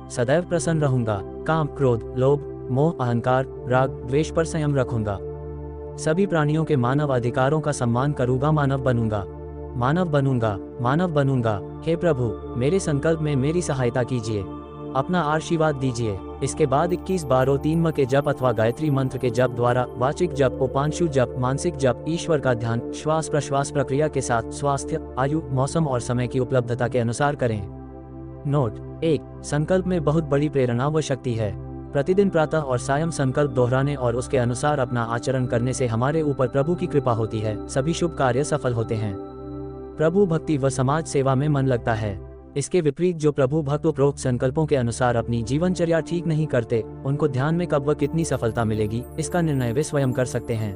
सदैव प्रसन्न रहूंगा। काम, क्रोध, लोभ, मोह, अहंकार, राग, द्वेष पर संयम रखूंगा। सभी प्राणियों के मानव अधिकारों का सम्मान करूंगा। मानव बनूंगा, मानव बनूंगा, मानव बनूंगा। हे प्रभु, मेरे संकल्प में मेरी सहायता कीजिए, अपना आशीर्वाद दीजिए। इसके बाद 21 बारों 3 म के जप अथवा गायत्री मंत्र के जप द्वारा वाचिक जप, उपांशु जप, मानसिक जप, ईश्वर का ध्यान श्वास प्रश्वास प्रक्रिया के साथ स्वास्थ्य, आयु, मौसम और समय की उपलब्धता के अनुसार करें। नोट: 1. संकल्प में बहुत बड़ी प्रेरणा व शक्ति है। प्रतिदिन प्रातः और सायं संकल्प दोहराने और उसके अनुसार अपना आचरण करने से हमारे ऊपर प्रभु की कृपा होती है, सभी शुभ कार्य सफल होते हैं। प्रभु भक्ति व समाज सेवा में मन लगता है। इसके विपरीत जो प्रभु भक्त उपरोक्त संकल्पों के अनुसार अपनी जीवनचर्या ठीक नहीं करते, उनको ध्यान में कब व कितनी सफलता मिलेगी, इसका निर्णय वे स्वयं कर सकते हैं।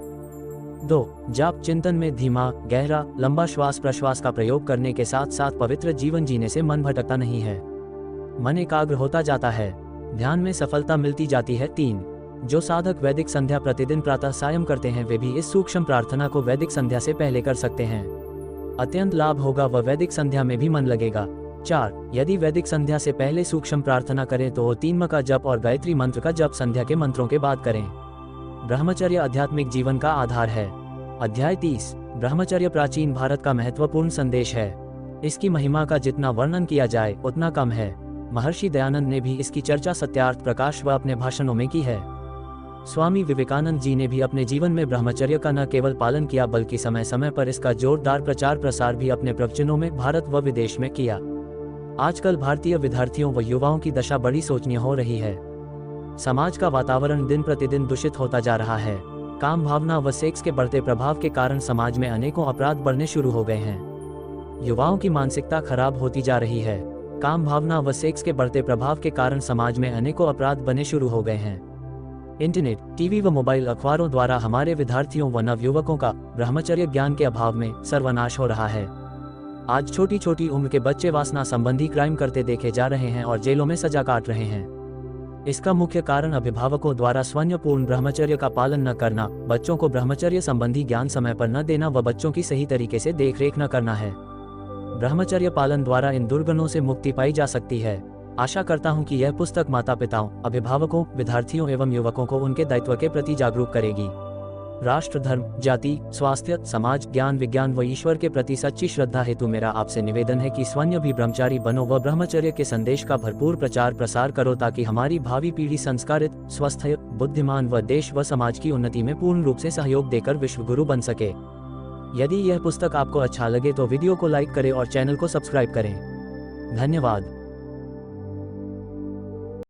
2. जाप चिंतन में धीमा, गहरा, लंबा श्वास प्रश्वास का प्रयोग करने के साथ साथ पवित्र जीवन जीने से मन भटकता नहीं है, मन एकाग्र होता जाता है, ध्यान में सफलता मिलती जाती है। 3. जो साधक वैदिक संध्या प्रतिदिन प्रातः सायं करते हैं वे भी इस सूक्ष्म प्रार्थना को वैदिक संध्या से पहले कर सकते हैं। अत्यंत लाभ होगा व वैदिक संध्या में भी मन लगेगा। 4. यदि वैदिक संध्या से पहले सूक्ष्म प्रार्थना करें तो 3 म का जप और गायत्री मंत्र का जप संध्या के मंत्रों के बाद करें। ब्रह्मचर्य आध्यात्मिक जीवन का आधार है। अध्याय 30। ब्रह्मचर्य प्राचीन भारत का महत्वपूर्ण संदेश है। इसकी महिमा का जितना वर्णन किया जाए उतना कम है। महर्षि दयानंद ने भी इसकी चर्चा सत्यार्थ प्रकाश व अपने भाषणों में की है। स्वामी विवेकानंद जी ने भी अपने जीवन में ब्रह्मचर्य का न केवल पालन किया बल्कि समय समय पर इसका जोरदार प्रचार प्रसार भी अपने प्रवचनों में भारत व विदेश में किया। आजकल भारतीय विद्यार्थियों व युवाओं की दशा बड़ी शोचनीय हो रही है। समाज का वातावरण दिन प्रतिदिन दूषित होता जा रहा है। काम भावना व सेक्स के बढ़ते प्रभाव के कारण समाज में अनेकों अपराध बढ़ने शुरू हो गए हैं। युवाओं की मानसिकता खराब होती जा रही है। काम भावना व सेक्स के बढ़ते प्रभाव के कारण समाज में अनेकों अपराध बने शुरू हो गए हैं। इंटरनेट, टीवी व मोबाइल अखबारों द्वारा हमारे विद्यार्थियों व नवयुवकों का ब्रह्मचर्य ज्ञान के अभाव में सर्वनाश हो रहा है। आज छोटी छोटी उम्र के बच्चे वासना संबंधी क्राइम करते देखे जा रहे हैं और जेलों में सजा काट रहे हैं। इसका मुख्य कारण अभिभावकों द्वारा स्वयंपूर्ण ब्रह्मचर्य का पालन न करना, बच्चों को ब्रह्मचर्य संबंधी ज्ञान समय पर न देना व बच्चों की सही तरीके से देखरेख न करना है। ब्रह्मचर्य पालन द्वारा इन दुर्गुणों से मुक्ति पाई जा सकती है। आशा करता हूं कि यह पुस्तक माता पिताओं, अभिभावकों, विद्यार्थियों एवं युवकों को उनके दायित्व के प्रति जागरूक करेगी। राष्ट्र, धर्म, जाति, स्वास्थ्य, समाज, ज्ञान, विज्ञान व ईश्वर के प्रति सच्ची श्रद्धा हेतु मेरा आपसे निवेदन है कि स्वयं भी ब्रह्मचारी बनो व ब्रह्मचर्य के संदेश का भरपूर प्रचार प्रसार करो ताकि हमारी भावी पीढ़ी संस्कारित, स्वस्थ, बुद्धिमान व देश व समाज की उन्नति में पूर्ण रूप से सहयोग देकर विश्व गुरु बन सके। यदि यह पुस्तक आपको अच्छा लगे तो वीडियो को लाइक करें और चैनल को सब्सक्राइब करें। धन्यवाद।